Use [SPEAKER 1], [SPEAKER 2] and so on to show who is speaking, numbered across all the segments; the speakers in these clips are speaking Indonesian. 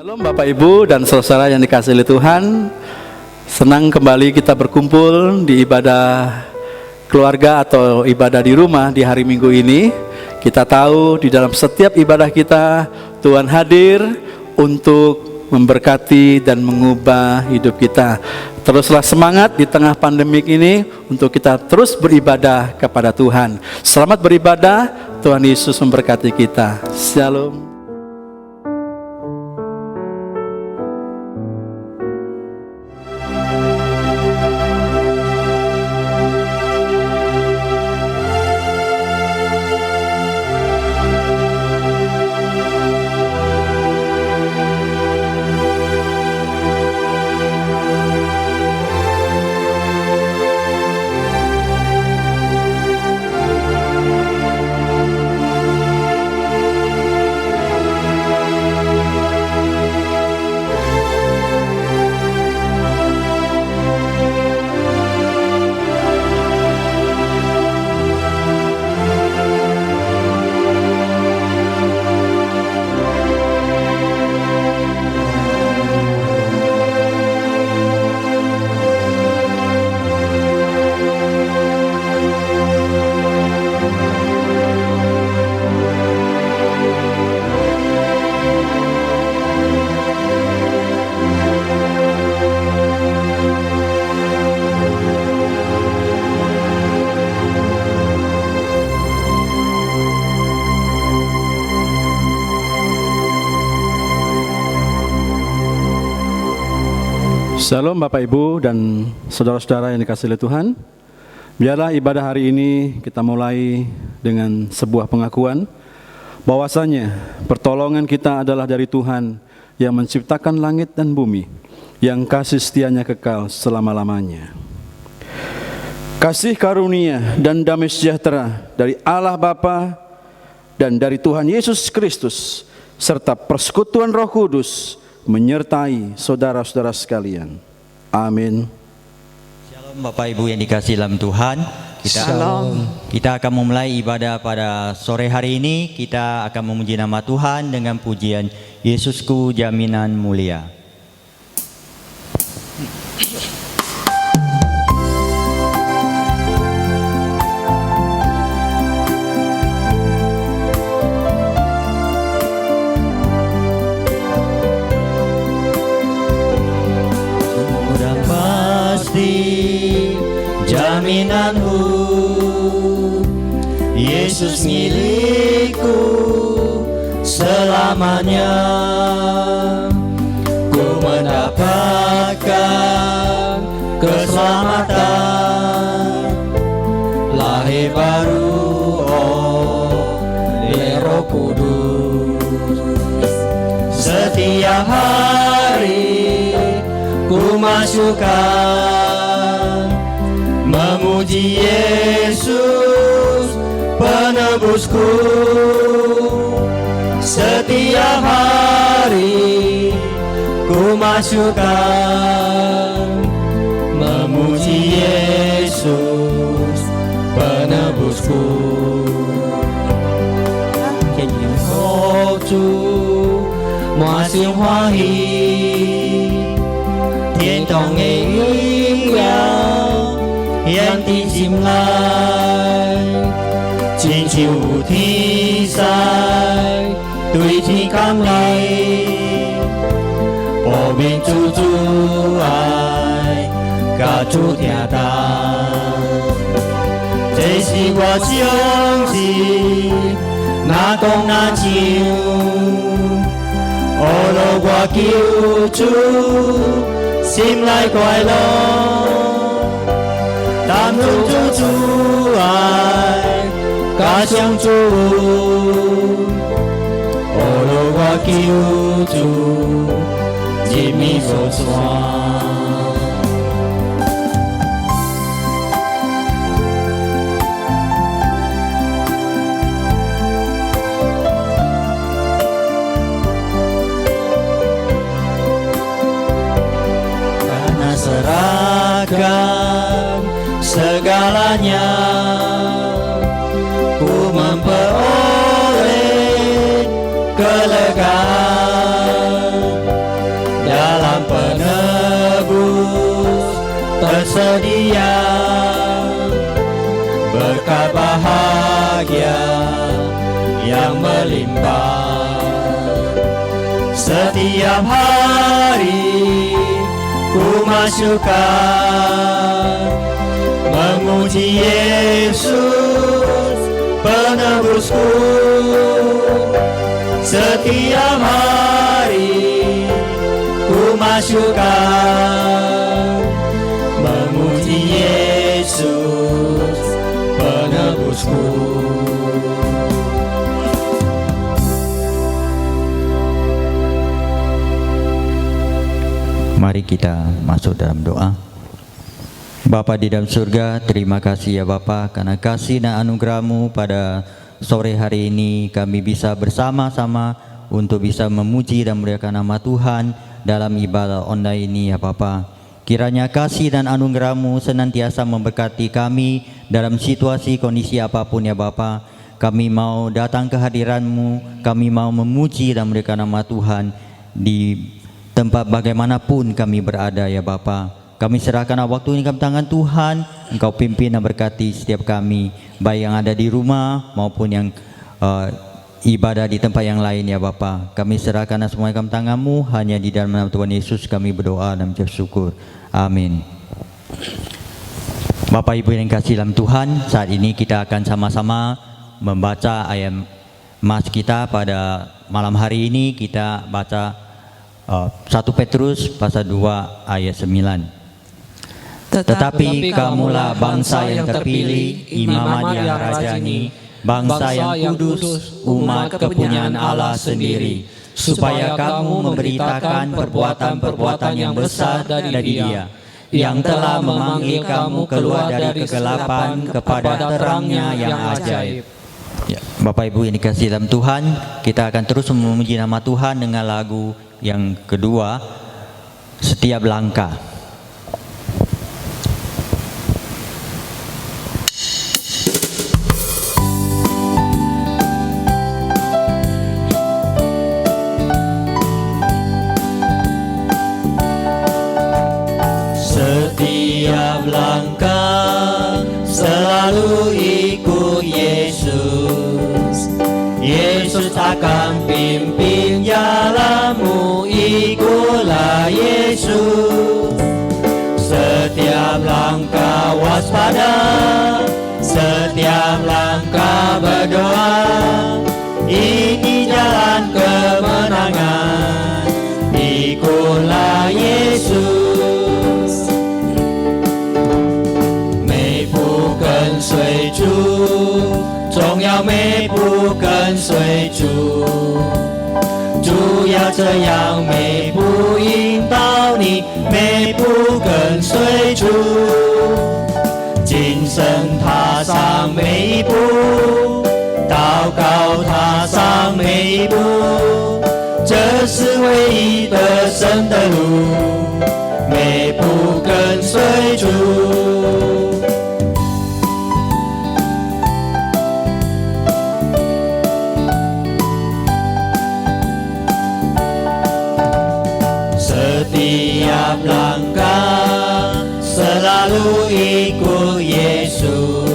[SPEAKER 1] Shalom Bapak Ibu dan saudara yang dikasihi Tuhan. Senang kembali kita berkumpul di ibadah keluarga atau ibadah di rumah di hari Minggu ini. Kita tahu di dalam setiap ibadah kita Tuhan hadir untuk memberkati dan mengubah hidup kita. Teruslah semangat di tengah pandemik ini untuk kita terus beribadah kepada Tuhan. Selamat beribadah, Tuhan Yesus memberkati kita. Shalom. Shalom Bapak Ibu dan saudara-saudara yang dikasihi Tuhan. Biarlah ibadah hari ini kita mulai dengan sebuah pengakuan bahwasanya pertolongan kita adalah dari Tuhan yang menciptakan langit dan bumi, yang kasih setianya kekal selama-lamanya. Kasih karunia dan damai sejahtera dari Allah Bapa dan dari Tuhan Yesus Kristus serta persekutuan Roh Kudus menyertai saudara-saudara sekalian. Amin.
[SPEAKER 2] Shalom Bapak Ibu yang dikasihi dalam Tuhan. Kita akan memulai ibadah pada sore hari ini. Kita akan memuji nama Tuhan dengan pujian Yesusku Jaminan Mulia.
[SPEAKER 3] Jaminanmu, Yesus milikku selamanya. Ku mendapatkan keselamatan, lahir baru oleh Roh Kudus. Setiap hari ku masukkan memuji Yesus penebusku. Setiap hari ku masukkan memuji Yesus penebusku. Oh Chủ, mọi siêu hoa hỷ thiên tổng nghệ yên nhau hiền tin chim lại trên chiều thi sai tuổi thi cam này ở bên Chúa Chúa ai cả Chúa thiên đàng. Đây là tôi chương trình na công na chiều ở đâu qua kêu Chúa xin lại quay lòng tam trung Chúa Chúa ai cả trong Chúa ở đâu qua kêu Chúa chỉ mi số xoa. Serahkan segalanya, ku memperoleh kelegaan yang melimpah. Setiap hari ku masukkan memuji Yesus penebusku. Setiap hari ku masukkan memuji Yesus penebusku.
[SPEAKER 2] Mari kita masuk dalam doa. Bapa di dalam surga, terima kasih ya Bapa karena kasih dan anugerah-Mu pada sore hari ini kami bisa bersama-sama untuk bisa memuji dan memuliakan nama Tuhan dalam ibadah online ini ya Bapa. Kiranya kasih dan anugerah-Mu senantiasa memberkati kami dalam situasi kondisi apapun ya Bapa. Kami mau datang ke hadiran-Mu, kami mau memuji dan memuliakan nama Tuhan di tempat bagaimanapun kami berada ya Bapa. Kami serahkan waktu ini ke tangan Tuhan. Engkau pimpin dan berkati setiap kami, baik yang ada di rumah maupun yang ibadah di tempat yang lain ya Bapa. Kami serahkan semuanya ke tangan-Mu. Hanya di dalam nama Tuhan Yesus kami berdoa dan bersyukur. Amin. Bapak Ibu yang kasih dalam Tuhan, saat ini kita akan sama-sama membaca ayat mas kita pada malam hari ini. Kita baca 1 Petrus pasal 2 ayat 9. Tetapi kamulah bangsa yang terpilih, imamat yang rajani, bangsa yang kudus, umat kepunyaan Allah sendiri, supaya kamu memberitakan perbuatan-perbuatan yang besar dari Dia, yang telah memanggil kamu keluar dari kegelapan kepada terangnya yang ajaib. Ya, Bapak Ibu yang dikasihi dalam Tuhan, kita akan terus memuji nama Tuhan dengan lagu yang kedua, Setiap Langkah.
[SPEAKER 3] Setiap langkah selalu ikut Yesus. Yesus akan pimpin jalanmu, ikutlah Yesus. Setiap langkah waspada, setiap langkah berdoa. Ini jalan kemenangan, ikutlah Yesus. 跟随主，总要每步跟随主，主要这样每步引导你，每步跟随主，今生踏上每一步，祷告踏上每一步，这是唯一得胜的路，每步跟随主。Setiap langkah selalu ikut Yesus.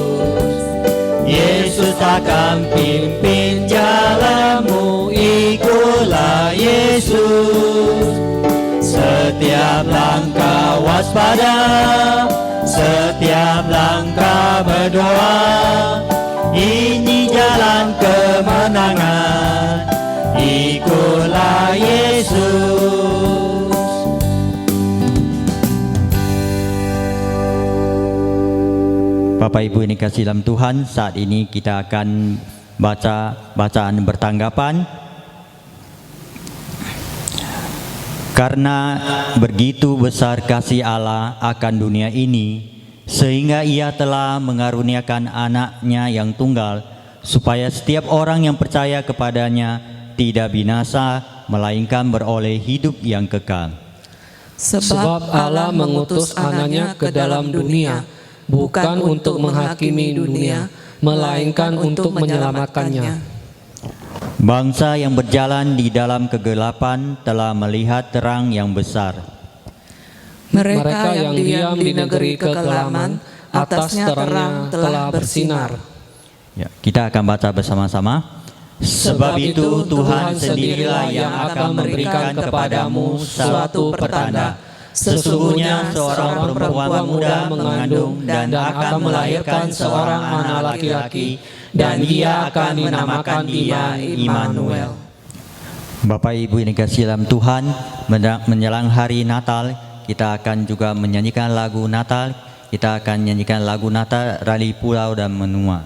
[SPEAKER 3] Yesus akan pimpin jalanmu, ikutlah Yesus. Setiap langkah waspada, setiap langkah berdoa. Ini jalan kemenangan, ikutlah Yesus.
[SPEAKER 2] Bapak Ibu yang dikasihi dalam Tuhan, saat ini kita akan baca bacaan bertanggapan. Karena begitu besar kasih Allah akan dunia ini, sehingga Ia telah mengaruniakan anaknya yang tunggal, supaya setiap orang yang percaya kepadanya tidak binasa, melainkan beroleh hidup yang kekal.
[SPEAKER 4] Sebab Allah mengutus anaknya ke dalam dunia, bukan untuk menghakimi dunia, melainkan untuk menyelamatkannya.
[SPEAKER 2] Bangsa yang berjalan di dalam kegelapan telah melihat terang yang besar.
[SPEAKER 4] Mereka yang diam di negeri kekelaman, atasnya terang telah bersinar.
[SPEAKER 2] Ya, kita akan baca bersama-sama. Sebab itu Tuhan sendirilah yang akan memberikan kepadamu suatu pertanda. Sesungguhnya seorang perempuan muda mengandung dan akan melahirkan seorang anak laki-laki, dan ia akan dinamakan dia Immanuel. Bapak Ibu yang dikasihi dalam Tuhan, menjelang hari Natal, kita akan juga menyanyikan lagu Natal. Kita akan nyanyikan lagu Natal Rali Pulau dan Menua.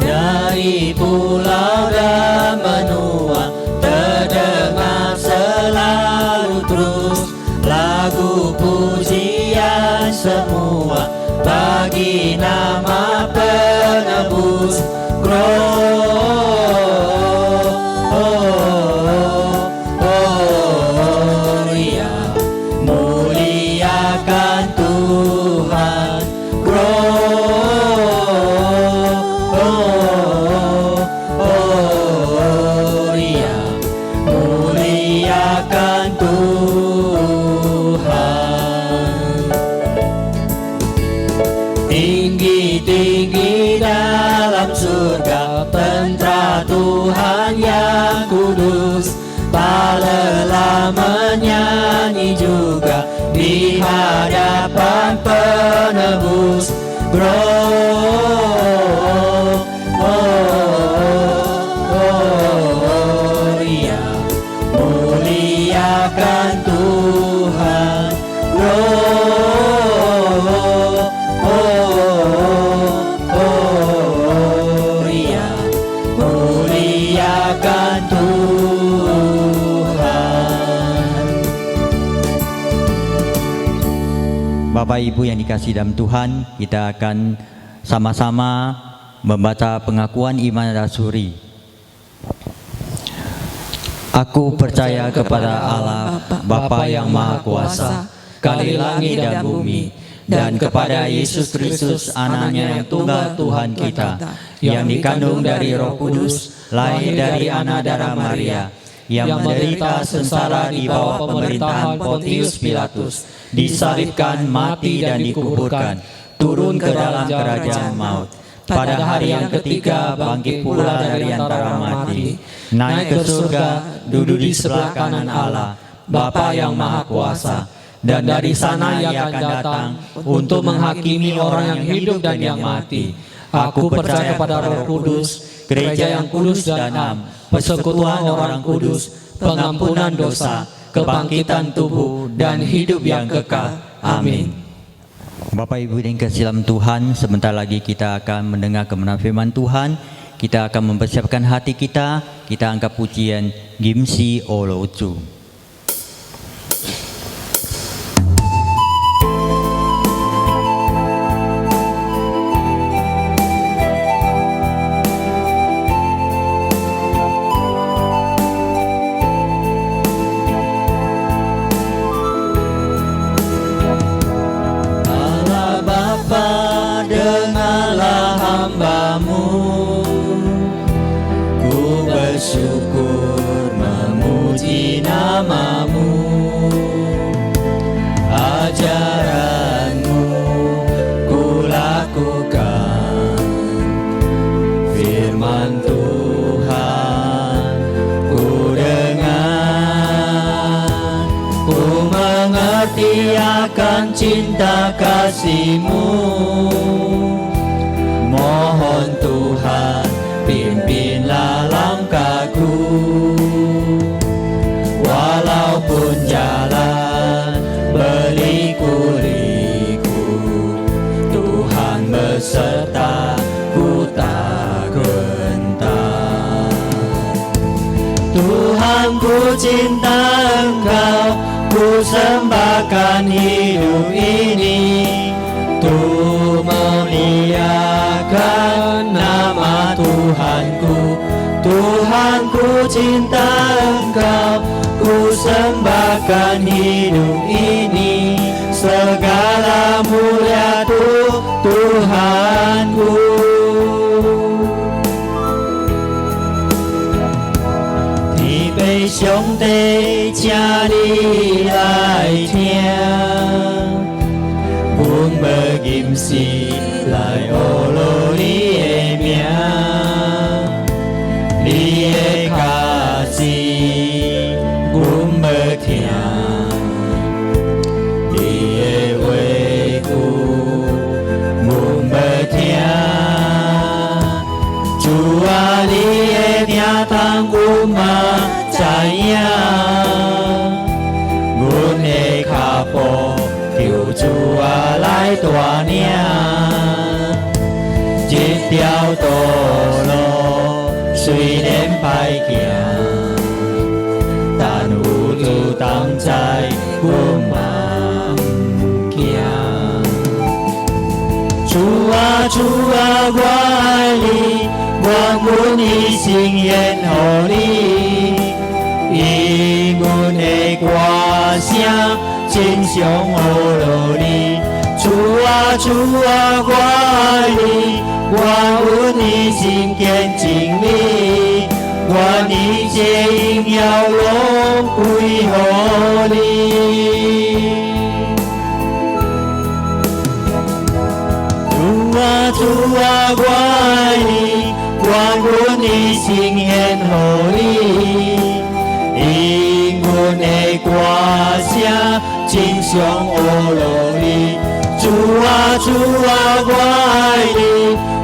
[SPEAKER 3] Dari pulau dan benua terdengar selalu terus lagu pujian semua bagi nama penebus. Gloria, muliakan Tuhan. Gloria, muliakan Tuhan. Tinggi-tinggi dalam surga tentara Tuhan yang kudus, tak lelah menyanyi juga di hadapan penebus. Gloria, muliakan Tuhan. Gloria, muliakan Tuhan.
[SPEAKER 2] Bapak Ibu yang dikasihi dalam Tuhan, kita akan sama-sama membaca pengakuan iman rasuli. Aku percaya kepada Allah, Bapa yang Maha Kuasa, Kali langit dan bumi, dan kepada Yesus Kristus, Anaknya yang tunggal Tuhan kita, yang dikandung dari Roh Kudus, lahir dari anak darah Maria, yang menderita sengsara di bawah pemerintahan Pontius Pilatus, disalibkan, mati dan dikuburkan, turun ke dalam kerajaan maut. Pada hari yang ketiga bangkit pula dari antara mati, naik ke surga, duduk di sebelah kanan Allah, Bapa yang Maha Kuasa, dan dari sana Ia akan datang untuk menghakimi orang yang hidup dan yang mati. Aku percaya kepada Roh Kudus, gereja yang kudus dan am, persekutuan orang kudus, pengampunan dosa, kebangkitan tubuh, dan hidup yang kekal. Amin. Bapak Ibu yang dikasihi dalam Tuhan, sebentar lagi kita akan mendengar kebenaran firman Tuhan. Kita akan mempersiapkan hati kita. Kita angkat pujian Gimsi Olocu.
[SPEAKER 3] Bersyukur memuji namamu, ajaranmu ku lakukan, firman Tuhan ku dengar, ku mengerti akan cinta kasih-Mu. Mohon Tuhan pimpinlah langkahku, walaupun jalan berliku-liku, Tuhan beserta, ku tak gentar. Tuhan, ku cinta Engkau, ku sembahkan hidup ini untuk memuliakan nama Tuhanku. Tuhan, ku cinta Engkau, ku sembahkan hidup ini, segala mulia Tuhanku. 地请你来听，阮要吟诗来学落你的名，你的脚趾阮要听，你的话句阮要听。主啊，你的名单阮嘛知影，阮的脚步求主啊来带领，这条道路虽然歹行，但有主同在，阮嘛不惊。主啊，主啊，我爱你。我阮一心献予你，以阮的歌声真常学落你。主啊主啊，我爱你，我阮一心坚敬你，我一切荣耀拢归乎你。主啊主啊，我爱你。我阮一心献予你，以阮的歌声真常学落你。主啊主啊，我爱你，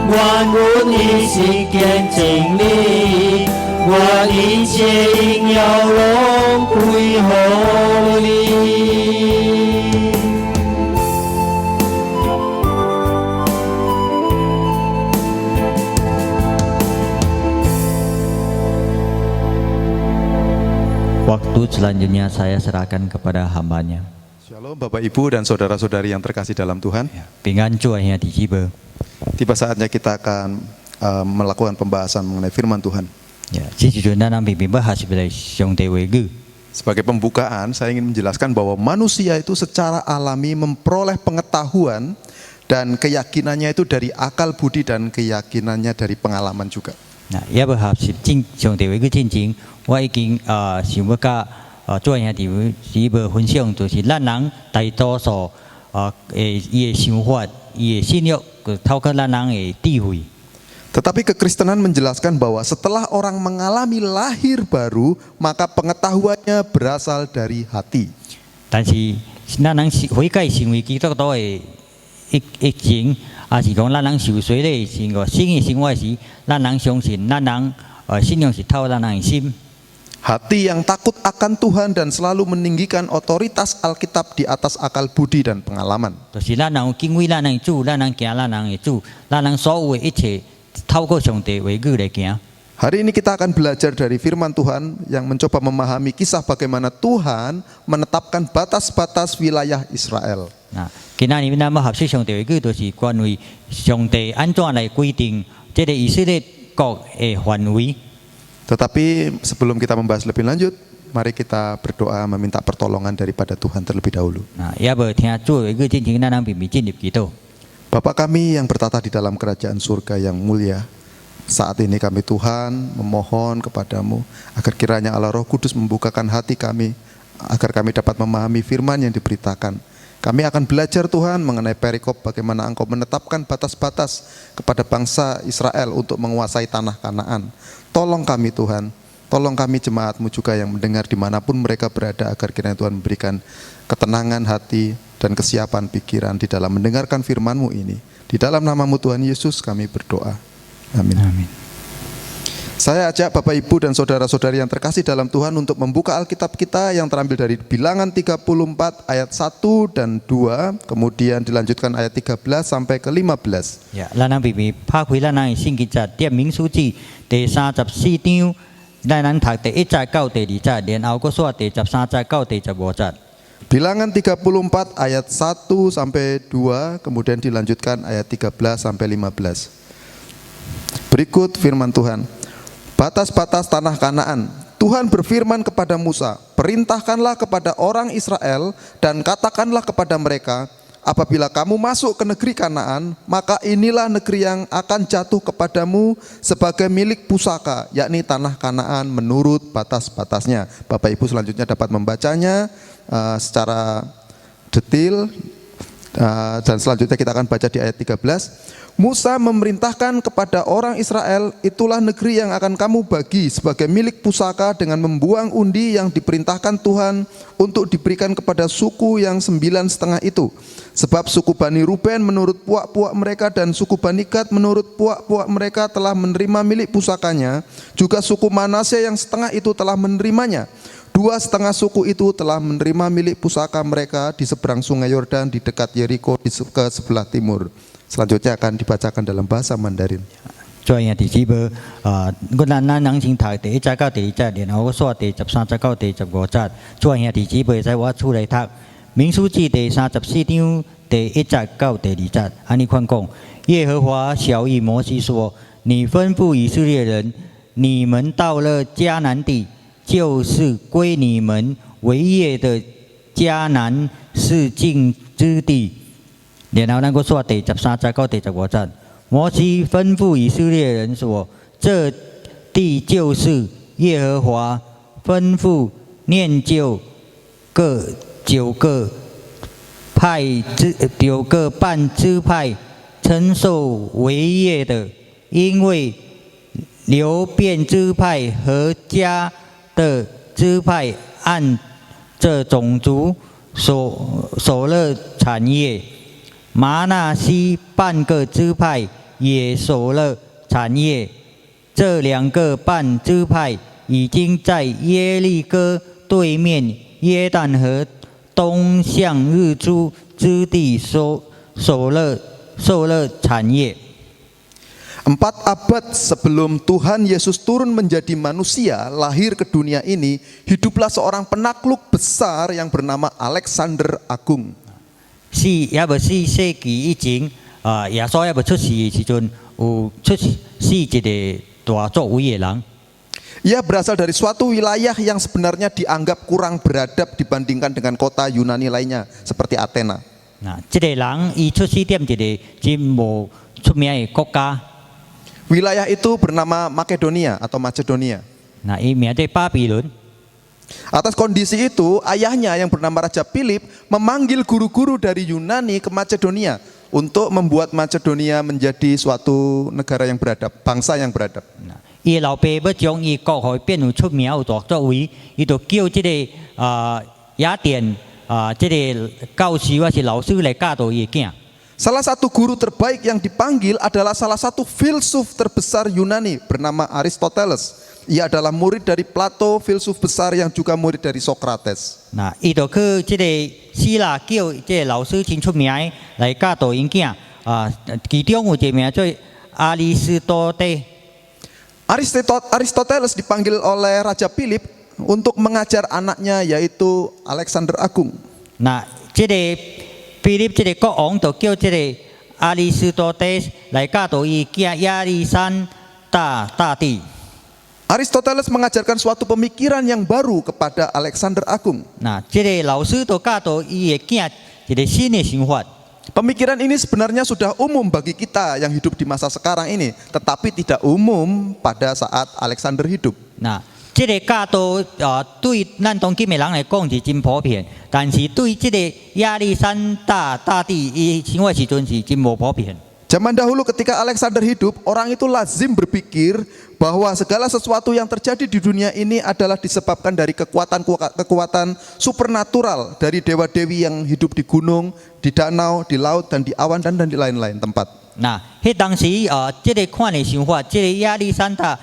[SPEAKER 3] 我阮一心坚敬你，我一切荣耀拢归乎你。
[SPEAKER 2] Waktu selanjutnya saya serahkan kepada hambanya.
[SPEAKER 5] Shalom Bapak Ibu dan saudara-saudari yang terkasih dalam Tuhan.
[SPEAKER 2] 平安祝福兄弟姊妹。
[SPEAKER 5] Tiba saatnya kita akan melakukan pembahasan mengenai firman Tuhan.
[SPEAKER 2] Ya,
[SPEAKER 5] Sebagai pembukaan, saya ingin menjelaskan bahwa manusia itu secara alami memperoleh pengetahuan dan keyakinannya itu dari akal budi dan keyakinannya dari pengalaman juga.
[SPEAKER 2] Nah, ya berhab sing sing dewe ke cincin, 我已经想要甲做兄弟姊妹分享，就是咱人大多数伊的想法、伊的信仰，透过咱人的智慧。
[SPEAKER 5] Tetapi kekristenan menjelaskan bahwa setelah orang mengalami lahir baru, maka pengetahuannya berasal dari hati.
[SPEAKER 2] 但是咱人悔改成为基督徒的一前，也是讲咱人受洗的是个新的生活时，咱人相信咱人信仰是透咱人的心。
[SPEAKER 5] Hati yang takut akan Tuhan dan selalu meninggikan otoritas Alkitab di atas akal budi dan pengalaman.
[SPEAKER 2] 就是咱人有敬畏咱人的主，咱人行咱人的主，咱人所有的一切透过上帝话语来行。
[SPEAKER 5] Hari ini kita akan belajar dari firman Tuhan yang mencoba memahami kisah bagaimana Tuhan menetapkan batas-batas wilayah Israel.
[SPEAKER 2] 嗱，今仔日咱要學習上帝話語，就是關於上帝安怎來規定這個以色列國的範圍。
[SPEAKER 5] Tetapi sebelum kita membahas lebih lanjut, mari kita berdoa meminta pertolongan daripada Tuhan terlebih dahulu.
[SPEAKER 2] 嗱，也無聽主話語之前，咱人並未進入祈禱。
[SPEAKER 5] Bapa kami yang bertata di dalam kerajaan surga yang mulia, saat ini kami Tuhan memohon kepadamu agar kiranya Allah Roh Kudus membukakan hati kami, agar kami dapat memahami firman yang diberitakan. Kami akan belajar Tuhan mengenai perikop bagaimana Engkau menetapkan batas-batas kepada bangsa Israel untuk menguasai tanah Kanaan. Tolong kami Tuhan, tolong kami jemaat-Mu juga yang mendengar dimanapun mereka berada, agar kiranya Tuhan memberikan ketenangan hati dan kesiapan pikiran di dalam mendengarkan firman-Mu ini. Di dalam nama-Mu Tuhan Yesus kami berdoa. Amin.
[SPEAKER 2] Amin.
[SPEAKER 5] Saya ajak Bapak Ibu dan saudara-saudari yang terkasih dalam Tuhan untuk membuka Alkitab kita yang terambil dari Bilangan 34 ayat 1 dan 2, kemudian dilanjutkan ayat 13 sampai ke 15.
[SPEAKER 2] Ya, 咱人並未拍開咱人的聖經冊，點民數記第34章，咱人讀第1節到第2節，然後佫說第13節到第15節。
[SPEAKER 5] Bilangan 34 ayat 1 sampai 2, kemudian dilanjutkan ayat 13 sampai 15. Berikut firman Tuhan. Batas-batas tanah Kanaan. Tuhan berfirman kepada Musa, perintahkanlah kepada orang Israel dan katakanlah kepada mereka, apabila kamu masuk ke negeri Kanaan, maka inilah negeri yang akan jatuh kepadamu sebagai milik pusaka, yakni tanah Kanaan menurut batas-batasnya. Bapak Ibu selanjutnya dapat membacanya secara detail, dan selanjutnya kita akan baca di ayat 13. Musa memerintahkan kepada orang Israel, itulah negeri yang akan kamu bagi sebagai milik pusaka dengan membuang undi yang diperintahkan Tuhan untuk diberikan kepada suku yang 9,5 itu. Sebab suku Bani Ruben menurut puak-puak mereka dan suku Bani Gad menurut puak-puak mereka telah menerima milik pusakanya. Juga suku Manasye yang setengah itu telah menerimanya. 2,5 suku itu telah menerima milik pusaka mereka di seberang sungai Yordan di dekat Yeriko ke sebelah timur. Selanjutnya akan dibacakan dalam bahasa Mandarin.
[SPEAKER 2] 做兄弟姊妹，咱人先读第1节到第2节，然后我刷第13节到第15节。做兄弟姊妹，在我厝内读《民数记》第34章第1节到第2节，安尼款讲：耶和华晓谕摩西说：“你吩咐以色列人，你们到了迦南地，就是归你们为业的迦南是境之地。”然后咱个说第13节到第15节，摩西吩咐以色列人说：“这地就是耶和华吩咐念旧各9个半支派承受为业的，因为流便支派和迦的支派按这种族所勒产业。” 玛纳西半个支派也守了产业，这2个半支派已经在耶利哥对面约旦河东向日出之地受了产业。
[SPEAKER 5] 4 abad sebelum Tuhan Yesus turun menjadi manusia, lahir ke dunia ini, hiduplah seorang penakluk besar yang bernama Alexander Agung.
[SPEAKER 2] 4世紀以前，耶穌還未出世的時陣，有出世一個大作為的人。
[SPEAKER 5] Ia berasal dari suatu wilayah yang sebenarnya dianggap kurang beradab dibandingkan dengan kota Yunani lainnya seperti Athena.
[SPEAKER 2] 嗱，這個人伊出世點一個真無出名的國家。
[SPEAKER 5] Wilayah itu bernama Makedonia atau Macedonia.
[SPEAKER 2] 嗱，伊名叫巴比倫。
[SPEAKER 5] Atas kondisi itu, ayahnya yang bernama Raja Philip memanggil guru-guru dari Yunani ke Macedonia untuk membuat Macedonia menjadi suatu negara yang beradab, bangsa yang beradab.
[SPEAKER 2] 伊老爸要將伊國會變為出名有大作為，伊就叫這個雅典這個教師或是老師來教導伊嘅囝。
[SPEAKER 5] Salah satu guru terbaik yang dipanggil adalah salah satu filsuf terbesar Yunani bernama Aristoteles. Ia adalah murid dari Plato, filsuf besar yang juga murid dari Socrates.
[SPEAKER 2] 嗱，伊就去這個希臘叫這個老師真出名來教導因囝其中有一個名叫亞里士多德。
[SPEAKER 5] Aristoteles dipanggil oleh Raja Philip untuk mengajar anaknya yaitu Alexander Agung.
[SPEAKER 2] 嗱，這個菲利這個國王就叫這個亞里士多德來教導伊囝亞歷山大帝。
[SPEAKER 5] Aristoteles mengajarkan suatu pemikiran yang baru kepada Alexander Agung.
[SPEAKER 2] 嗱，這個老師就教導伊嘅囝一個新嘅想法。
[SPEAKER 5] Pemikiran ini sebenarnya sudah umum bagi kita yang hidup di masa sekarang ini, tetapi tidak umum pada saat Alexander hidup.
[SPEAKER 2] 嗱，這個教導對咱當今嘅人來講是真普遍，但是對這個亞歷山大帝伊想法時陣是真無普遍。
[SPEAKER 5] Zaman dahulu ketika Alexander hidup, orang itu lazim berpikir bahwa segala sesuatu yang terjadi di dunia ini adalah disebabkan dari kekuatan supernatural dari dewa-dewi yang hidup di gunung, di danau, di laut, dan di awan dan di lain-lain tempat.
[SPEAKER 2] 嗱，迄當時這個看嘅想法，這個亞歷山大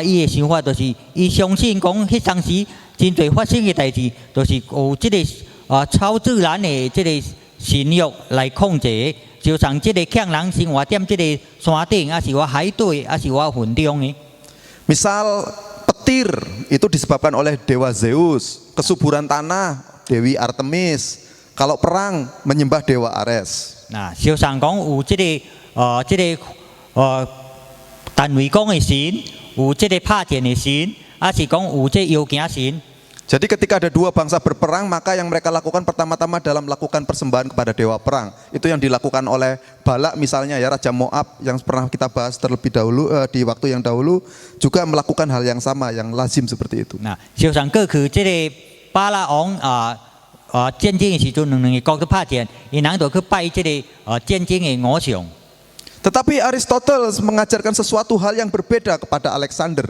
[SPEAKER 2] 伊嘅想法就是伊相信講，迄當時真濟發生嘅代志，就是有這個超自然嘅這個神力來控制。 就像這個強人生活在這個山頂，還是我海底，還是我雲中呢？
[SPEAKER 5] Misal petir itu disebabkan oleh dewa Zeus, kesuburan tanah Dewi Artemis, kalau perang menyembah dewa Ares.
[SPEAKER 2] 嗱，就像講有這個單位講嘅神，有這個拍箭嘅神，還是講有這個妖精神。
[SPEAKER 5] Jadi ketika ada dua bangsa berperang, maka yang mereka lakukan pertama-tama dalam melakukan persembahan kepada dewa perang. Itu yang dilakukan oleh Balak misalnya ya, Raja Moab yang pernah kita bahas terlebih dahulu di waktu yang dahulu, juga melakukan hal yang sama, yang lazim seperti itu.
[SPEAKER 2] 那事實上過去即個巴拉王戰爭嘅時陣，兩個國都拍戰，因人就去拜即個戰爭嘅偶像。
[SPEAKER 5] Tetapi Aristoteles mengajarkan sesuatu hal yang berbeda kepada Alexander.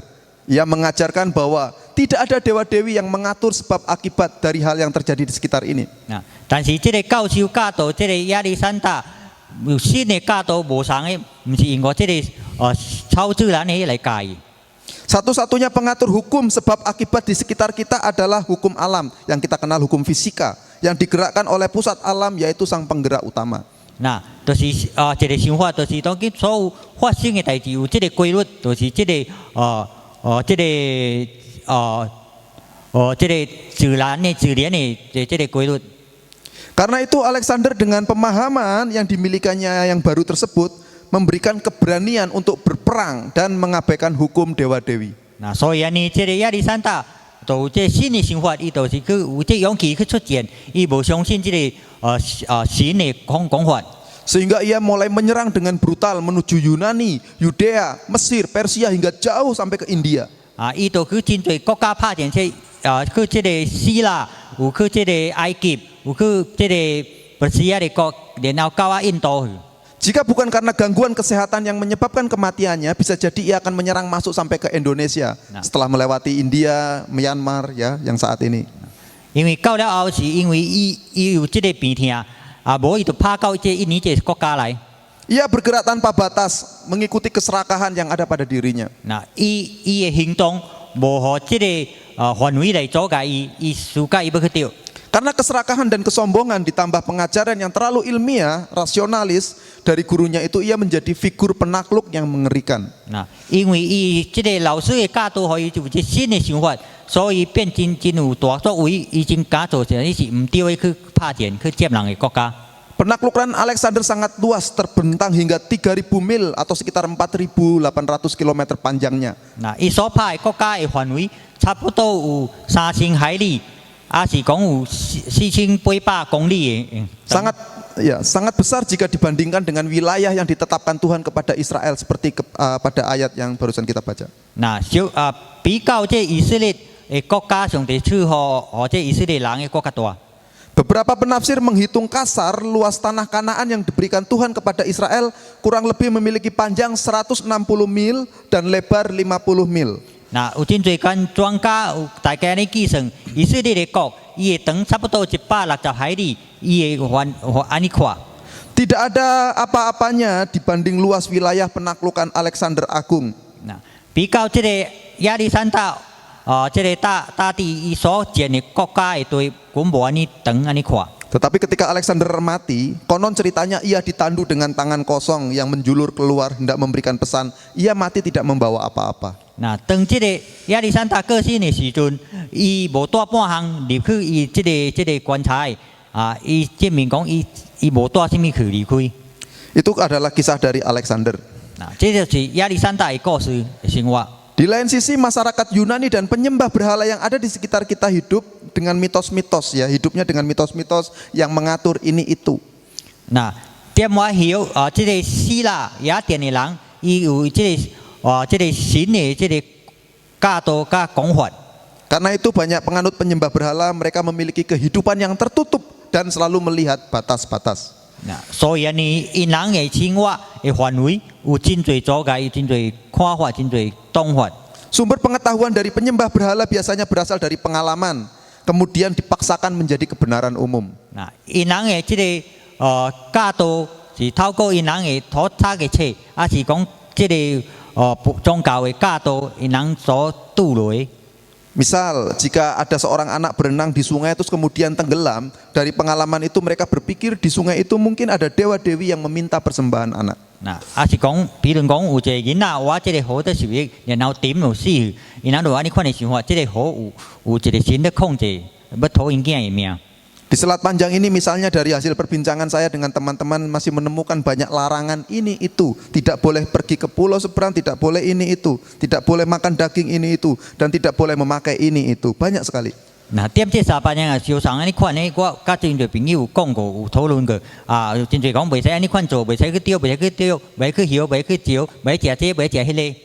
[SPEAKER 5] Ia mengajarkan bahwa tidak ada dewa-dewi yang mengatur sebab akibat dari hal yang terjadi di sekitar ini.
[SPEAKER 2] 嗱，但是即個教授教導即個亞歷山大有新嘅教導無相嘅，唔是因為即個超自然嘅嚟教嘅。
[SPEAKER 5] Satu-satunya pengatur hukum sebab akibat di sekitar kita adalah hukum alam yang kita kenal hukum fisika yang digerakkan oleh pusat alam yaitu sang penggerak utama.
[SPEAKER 2] 嗱，就是一個想法，就是當今所有發生嘅代志有即個規律，就是即個即個自然嘅即個規律。
[SPEAKER 5] Karena itu Alexander dengan pemahaman yang dimilikannya yang baru tersebut memberikan keberanian untuk berperang dan mengabaikan hukum dewa-dewi.
[SPEAKER 2] 嗱，所以呢，即個亞歷山大就有即個新嘅想法，伊就是佢有即個勇氣去出戰，伊無相信即個神嘅講法。
[SPEAKER 5] Sehingga ia mulai menyerang dengan brutal menuju Yunani, Yudea, Mesir, Persia hingga jauh sampai ke India.
[SPEAKER 2] 伊就去真濟國家拍戰，即去即個希臘，有去即個埃及，有去即個波斯亞嘅國，然後到印度去。
[SPEAKER 5] Jika bukan karena gangguan kesehatan yang menyebabkan kematiannya, bisa jadi ia akan menyerang masuk sampai ke Indonesia setelah melewati India, Myanmar ya, yang saat ini.
[SPEAKER 2] 因為到了後是因為伊有即個病痛，無伊就拍到即印尼即個國家來。
[SPEAKER 5] Ia bergerak tanpa batas, mengikuti keserakahan yang ada pada dirinya.
[SPEAKER 2] 嗱，伊嘅行動無互即個範圍嚟阻礙伊事解伊要去掉。
[SPEAKER 5] Karena keserakahan dan kesombongan ditambah pengajaran yang terlalu ilmiah, rasionalis dari gurunya itu, ia menjadi figur penakluk yang mengerikan.
[SPEAKER 2] 嗱，因為伊即個老師嘅教導，互伊就有一新嘅想法，所以變真有大作為，伊真敢做成，伊是唔對嘅去拍戰去佔人嘅國家。
[SPEAKER 5] Penaklukan Alexander sangat luas, terbentang hingga 3.000 mil atau sekitar 4.800 km panjangnya.
[SPEAKER 2] 嗱，伊所拍嘅國家嘅範圍差不多有3000海里，是講有4800公里嘅。
[SPEAKER 5] Sangat besar jika dibandingkan dengan wilayah yang ditetapkan Tuhan kepada Israel seperti pada ayat yang barusan kita baca.
[SPEAKER 2] 嗱，比較即以色列嘅國家上帝賜予即以色列人嘅國家大。
[SPEAKER 5] Beberapa penafsir menghitung kasar luas tanah Kanaan yang diberikan Tuhan kepada Israel kurang lebih memiliki panjang 160 mil dan lebar 50 mil.
[SPEAKER 2] 嗱，有真濟間專家有大概呢計算，以色列嘅國，伊嘅長差不多160海里，伊嘅安尼看。
[SPEAKER 5] Tidak ada apa-apanya dibanding luas wilayah penaklukan Alexander Agung.
[SPEAKER 2] 嗱，比較即個亞歷山大，即個大地伊所建嘅國家嘅對管無安尼長安尼看。
[SPEAKER 5] Tetapi ketika Alexander mati, konon ceritanya ia ditandu dengan tangan kosong yang menjulur keluar hendak memberikan pesan. Ia mati tidak membawa apa-apa.
[SPEAKER 2] 嗱，當即個亞歷山大過身嘅時陣，伊無帶半項入去伊即個棺材，伊證明講伊無帶什麼去離開。
[SPEAKER 5] Itu adalah kisah dari Alexander.
[SPEAKER 2] 嗱，這就是亞歷山大嘅故事嘅生活。
[SPEAKER 5] Di lain sisi masyarakat Yunani dan penyembah berhala yang ada di sekitar kita hidup dengan mitos-mitos ya, hidupnya dengan mitos-mitos yang mengatur ini itu.
[SPEAKER 2] 嗱，點我曉即個希臘雅典嘅人，伊有即個神嘅即個教導加講法。
[SPEAKER 5] Karena itu banyak penganut penyembah berhala, mereka memiliki kehidupan yang tertutup dan selalu melihat batas-batas.
[SPEAKER 2] 嗱，所以呢，因人嘅生活嘅範圍有真濟阻礙，有真濟看法，真濟懂法。
[SPEAKER 5] Sumber pengetahuan dari penyembah berhala biasanya berasal dari pengalaman, kemudian dipaksakan menjadi kebenaran umum.
[SPEAKER 2] 嗱，因人嘅即個教導是透過因人嘅土查嘅冊，還是講即個宗教嘅教導，因人所拄落嘅。
[SPEAKER 5] Misal, jika ada seorang anak berenang di sungai terus kemudian tenggelam, dari pengalaman itu mereka berpikir di sungai itu mungkin ada dewa-dewi yang meminta persembahan anak.
[SPEAKER 2] 嗱，還是講，比如講有一個囡仔，我即個河在受益，然後點就死去，然後就安尼款嘅想法，即個河有一個神在控制，要討因囝嘅命。
[SPEAKER 5] Di Selat Panjang ini misalnya dari hasil perbincangan saya dengan teman-teman masih menemukan banyak larangan ini itu. Tidak boleh pergi ke pulau seberang, tidak boleh ini itu. Tidak boleh makan daging ini itu. Dan tidak boleh memakai ini itu. Banyak sekali.
[SPEAKER 2] 那点这三班人啊，烧伤安尼款呢，我甲真侪朋友讲过，有讨论过啊，真侪讲袂使安尼款做，袂使去丢，袂使去丢，袂去摇，袂去招，袂食这，袂食迄个。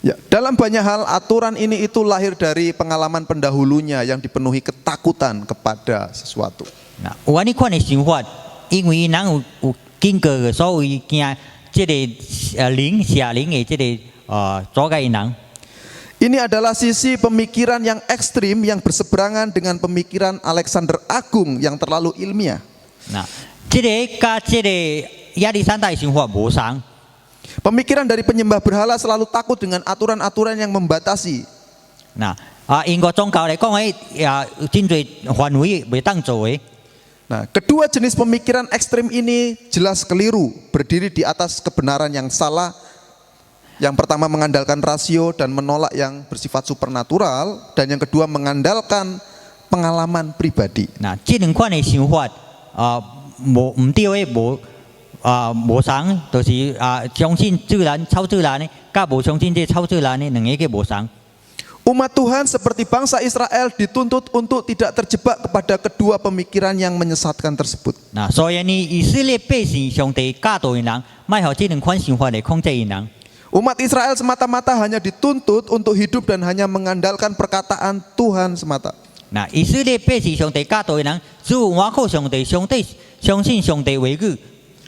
[SPEAKER 5] Ya, dalam banyak hal aturan ini itu lahir dari pengalaman pendahulunya yang dipenuhi ketakutan kepada sesuatu.
[SPEAKER 2] 那有安尼款的想法，因为人有经过的所谓惊这个灵邪灵的这个阻碍人。
[SPEAKER 5] Ini adalah sisi pemikiran yang ekstrim yang berseberangan dengan pemikiran Alexander Agung yang terlalu ilmiah.
[SPEAKER 2] 那这个甲这个亚历山大的想法无相。
[SPEAKER 5] Pemikiran dari penyembah berhala selalu takut dengan aturan-aturan yang membatasi.
[SPEAKER 2] 那英国宗教来讲，真侪范围袂当做的。
[SPEAKER 5] Nah, kedua jenis pemikiran ekstrim ini jelas keliru, berdiri di atas kebenaran yang salah. Yang pertama mengandalkan rasio dan menolak yang bersifat supernatural, dan yang kedua mengandalkan pengalaman pribadi.
[SPEAKER 2] 那这两款的想法，唔对的无相，就是相信自然、超自然的，甲无相信这超自然的两个无相。
[SPEAKER 5] Umat Tuhan seperti bangsa Israel dituntut untuk tidak terjebak kepada kedua pemikiran yang menyesatkan tersebut.
[SPEAKER 2] 那所以呢，以色列百姓上帝教导的人，莫互这两款想法来控制的人。
[SPEAKER 5] Umat Israel semata-mata hanya dituntut untuk hidup dan hanya mengandalkan perkataan Tuhan semata.
[SPEAKER 2] 那以色列百姓上帝教导的人，只有倚靠上帝，相信上帝话语。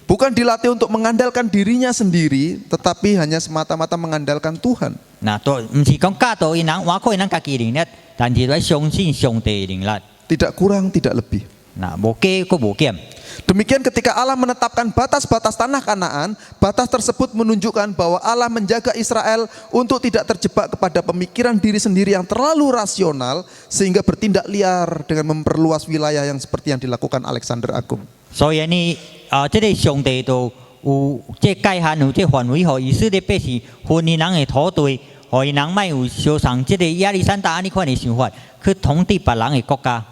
[SPEAKER 5] Bukan dilatih untuk mengandalkan dirinya sendiri, tetapi hanya semata-mata mengandalkan Tuhan.
[SPEAKER 2] 那都唔是讲教导的人，倚靠的人家己能力，但是要相信上帝的能力。
[SPEAKER 5] Tidak kurang, tidak lebih.
[SPEAKER 2] 那无加，佫无减。
[SPEAKER 5] Demikian ketika Allah menetapkan batas-batas tanah Kanaan, batas tersebut menunjukkan bahwa Allah menjaga Israel untuk tidak terjebak kepada pemikiran diri sendiri yang terlalu rasional sehingga bertindak liar dengan memperluas wilayah yang seperti yang dilakukan Alexander Agung.
[SPEAKER 2] 所以呢，这个上帝都有这界限，有这范围，互以色列百姓分伊人的土地，互伊人莫有相上这个亚历山大安尼款的想法，去统治别人的国家。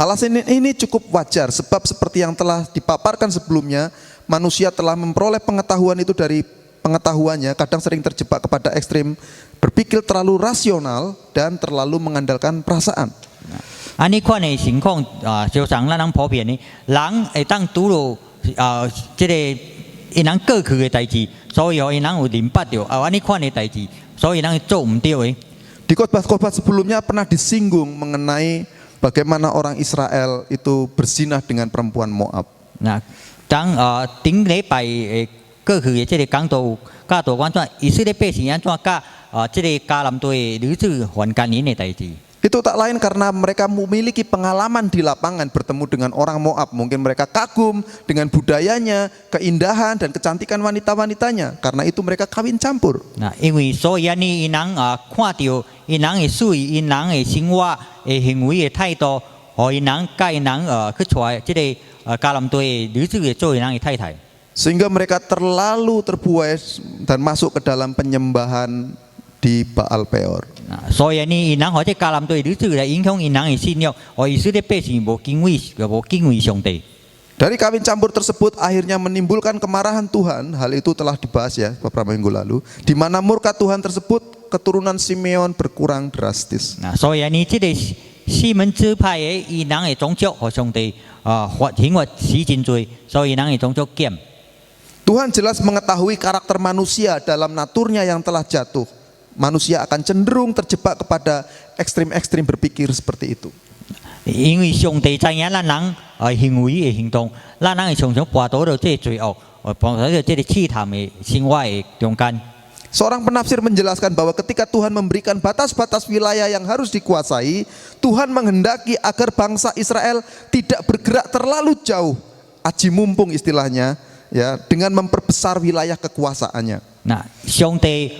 [SPEAKER 5] Alasan ini cukup wajar sebab seperti yang telah dipaparkan sebelumnya, manusia telah memperoleh pengetahuan itu dari pengetahuannya kadang sering terjebak kepada ekstrim, berpikir terlalu rasional dan terlalu mengandalkan perasaan.
[SPEAKER 2] 安尼款的情况相上咱人普遍呢，人会当拄到这个因人过去的代志，所以因人有明白到安尼款的代志，所以人做唔对的。
[SPEAKER 5] Di khotbah-khotbah sebelumnya pernah disinggung mengenai bagaimana orang Israel itu berzinah dengan perempuan Moab.
[SPEAKER 2] 那当顶礼拜过去的这个讲道教导讲怎以色列百姓安怎甲这个迦南地的女子犯奸淫的代志。
[SPEAKER 5] Itu tak lain karena mereka memiliki pengalaman di lapangan bertemu dengan orang Moab. Mungkin mereka kagum dengan budayanya, keindahan dan kecantikan wanita-wanitanya. Karena itu mereka kawin campur.
[SPEAKER 2] 那因为所以安尼因人看到因人的水、因人的生活的行为的态度，互因人甲因人去带这个迦南地的女子做因人的太太。
[SPEAKER 5] Sehingga mereka terlalu terbuai dan masuk ke dalam penyembahan di Baal Peor.
[SPEAKER 2] 所以呢，因人或者迦南地女子来影响因人的信仰，互以色列百姓无敬畏上帝。
[SPEAKER 5] Dari kawin campur tersebut akhirnya menimbulkan kemarahan Tuhan. Hal itu telah dibahas ya beberapa minggu lalu. Di mana murka Tuhan tersebut keturunan Simeon berkurang drastis.
[SPEAKER 2] 所以呢，这个西门支派的因人的宗族和上帝刑罚死真罪，所以人的宗族减。
[SPEAKER 5] Tuhan jelas mengetahui karakter manusia dalam naturnya yang telah jatuh. Manusia akan cenderung terjebak kepada ekstrim-ekstrim berpikir seperti itu.
[SPEAKER 2] 因为上帝知影咱人行为的行动，咱人会常常跋倒到这罪恶，跋倒到这个试探的生活的中间。
[SPEAKER 5] Seorang penafsir menjelaskan bahwa ketika Tuhan memberikan batas-batas wilayah yang harus dikuasai, Tuhan menghendaki agar bangsa Israel tidak bergerak terlalu jauh, aji mumpung istilahnya, ya, dengan memperbesar wilayah kekuasaannya.
[SPEAKER 2] 那上帝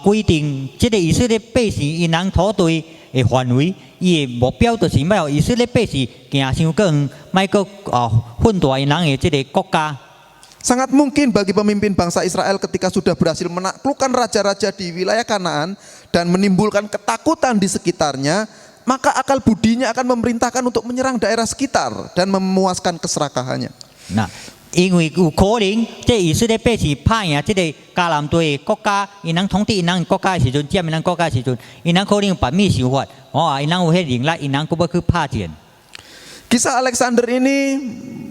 [SPEAKER 2] 规定，这个以色列百姓因人土地的范围，伊的目标就是要以色列百姓行伤远，莫个混大因人的这个国家。
[SPEAKER 5] Sangat mungkin bagi pemimpin bangsa Israel ketika sudah berhasil menaklukkan raja-raja di wilayah Kanaan dan menimbulkan ketakutan di sekitarnya, maka akal budinya akan memerintahkan untuk menyerang daerah sekitar dan memuaskan keserakahannya.
[SPEAKER 2] Nah, 因为有可能，这以色列百姓打赢这个迦南地的国家，因人统治因人国家的时阵，占因人国家的时阵，因人可能有别米想法，因人有迄能力，因人佫要去拍战。
[SPEAKER 5] Kisah Alexander ini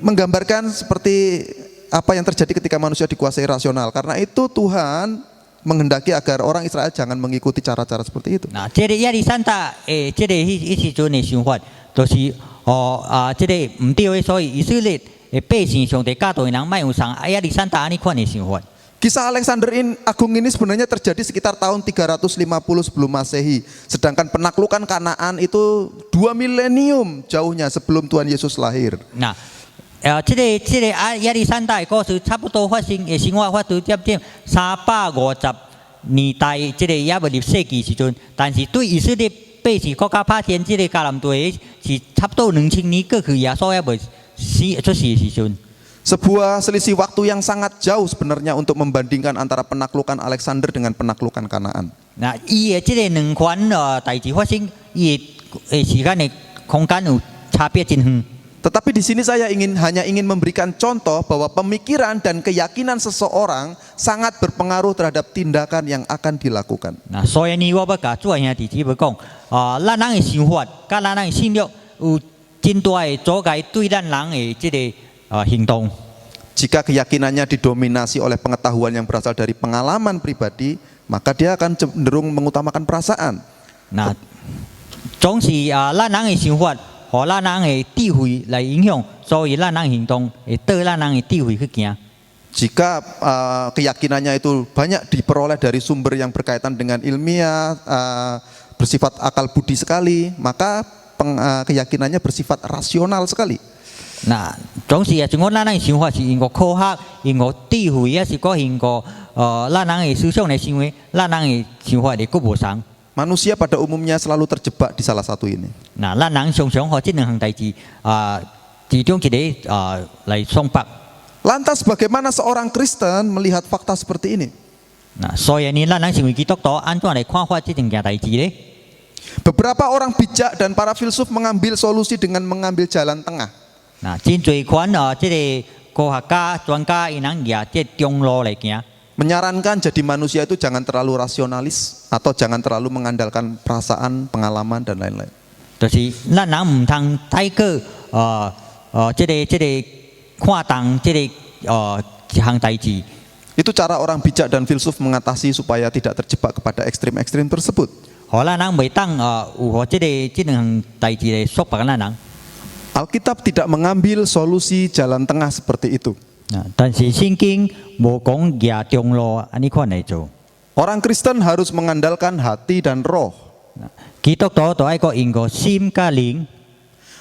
[SPEAKER 5] menggambarkan seperti apa yang terjadi ketika manusia dikuasai rasional. Karena itu Tuhan menghendaki agar orang Israel jangan mengikuti cara-cara seperti itu.
[SPEAKER 2] 那这个亚历山大诶，这个迄时阵的想法，就是这个唔对的，所以以色列的百姓上帝教导因人卖有上亚历山大安尼款的想法。
[SPEAKER 5] Kisah Alexander Agung ini sebenarnya terjadi sekitar tahun 350 sebelum Masehi. Sedangkan penaklukan Kanaan itu 2 milenium jauhnya sebelum Tuhan Yesus lahir.
[SPEAKER 2] 那这个亚历山大的故事差不多发生的生活发生接350年代，这个也未入世纪时阵，但是对以色列百姓国家拍战，这个迦南地是差不多2000年过去，耶稣也未出世的时阵。
[SPEAKER 5] Sebuah selisih waktu yang sangat jauh sebenarnya untuk membandingkan antara penaklukan Alexander dengan penaklukan Kanaan.
[SPEAKER 2] 那伊的这个两款代志发生，伊的时间的空间有差别真远。
[SPEAKER 5] Tetapi di sini saya hanya ingin memberikan contoh bahwa pemikiran dan keyakinan seseorang sangat berpengaruh terhadap tindakan yang akan dilakukan.
[SPEAKER 2] 那所以呢，我要甲主兄弟姊妹讲，咱人的想法，甲咱人的信仰有真大的阻碍对咱人的这个行动。
[SPEAKER 5] Jika keyakinannya didominasi oleh pengetahuan yang berasal dari pengalaman pribadi, maka dia akan cenderung mengutamakan perasaan.
[SPEAKER 2] 那总是咱人的想法，和咱人的智慧来影响，所以咱人行动会对咱人的智慧去行。
[SPEAKER 5] Jika keyakinannya itu banyak diperoleh dari sumber yang berkaitan dengan ilmiah, bersifat akal budi sekali, maka keyakinannya bersifat rasional sekali.
[SPEAKER 2] 那总是像我咱人的想法是因过科学、因过智慧，也是个因过咱人的思想的行为，咱人的想法的佫无同。
[SPEAKER 5] Manusia pada umumnya selalu terjebak di salah satu ini.
[SPEAKER 2] 那咱人常常和这两项代志其中一个来相悖。
[SPEAKER 5] Lantas bagaimana seorang Kristen melihat fakta seperti ini?
[SPEAKER 2] 那所以呢，咱人成为基督徒，安怎来看法这两件代志呢？
[SPEAKER 5] Beberapa orang bijak dan para filsuf mengambil solusi dengan mengambil jalan tengah.
[SPEAKER 2] 那真侪款这个科学家、专家，因人举这中路来行。
[SPEAKER 5] Menyarankan jadi manusia itu jangan terlalu rasionalis atau jangan terlalu mengandalkan perasaan, pengalaman dan lain-lain.
[SPEAKER 2] 就是咱人唔通太过这个看重这个一项代志。
[SPEAKER 5] Itu cara orang bijak dan filsuf mengatasi supaya tidak terjebak kepada ekstrim-ekstrim tersebut.
[SPEAKER 2] 好，咱人袂当有和这两项代志来束缚咱人。
[SPEAKER 5] Alkitab tidak mengambil solusi jalan tengah seperti itu.
[SPEAKER 2] 但是圣经无讲举中路安尼款来做。
[SPEAKER 5] Orang Kristen harus mengandalkan hati dan roh.
[SPEAKER 2] 基督徒都爱个因个心甲灵。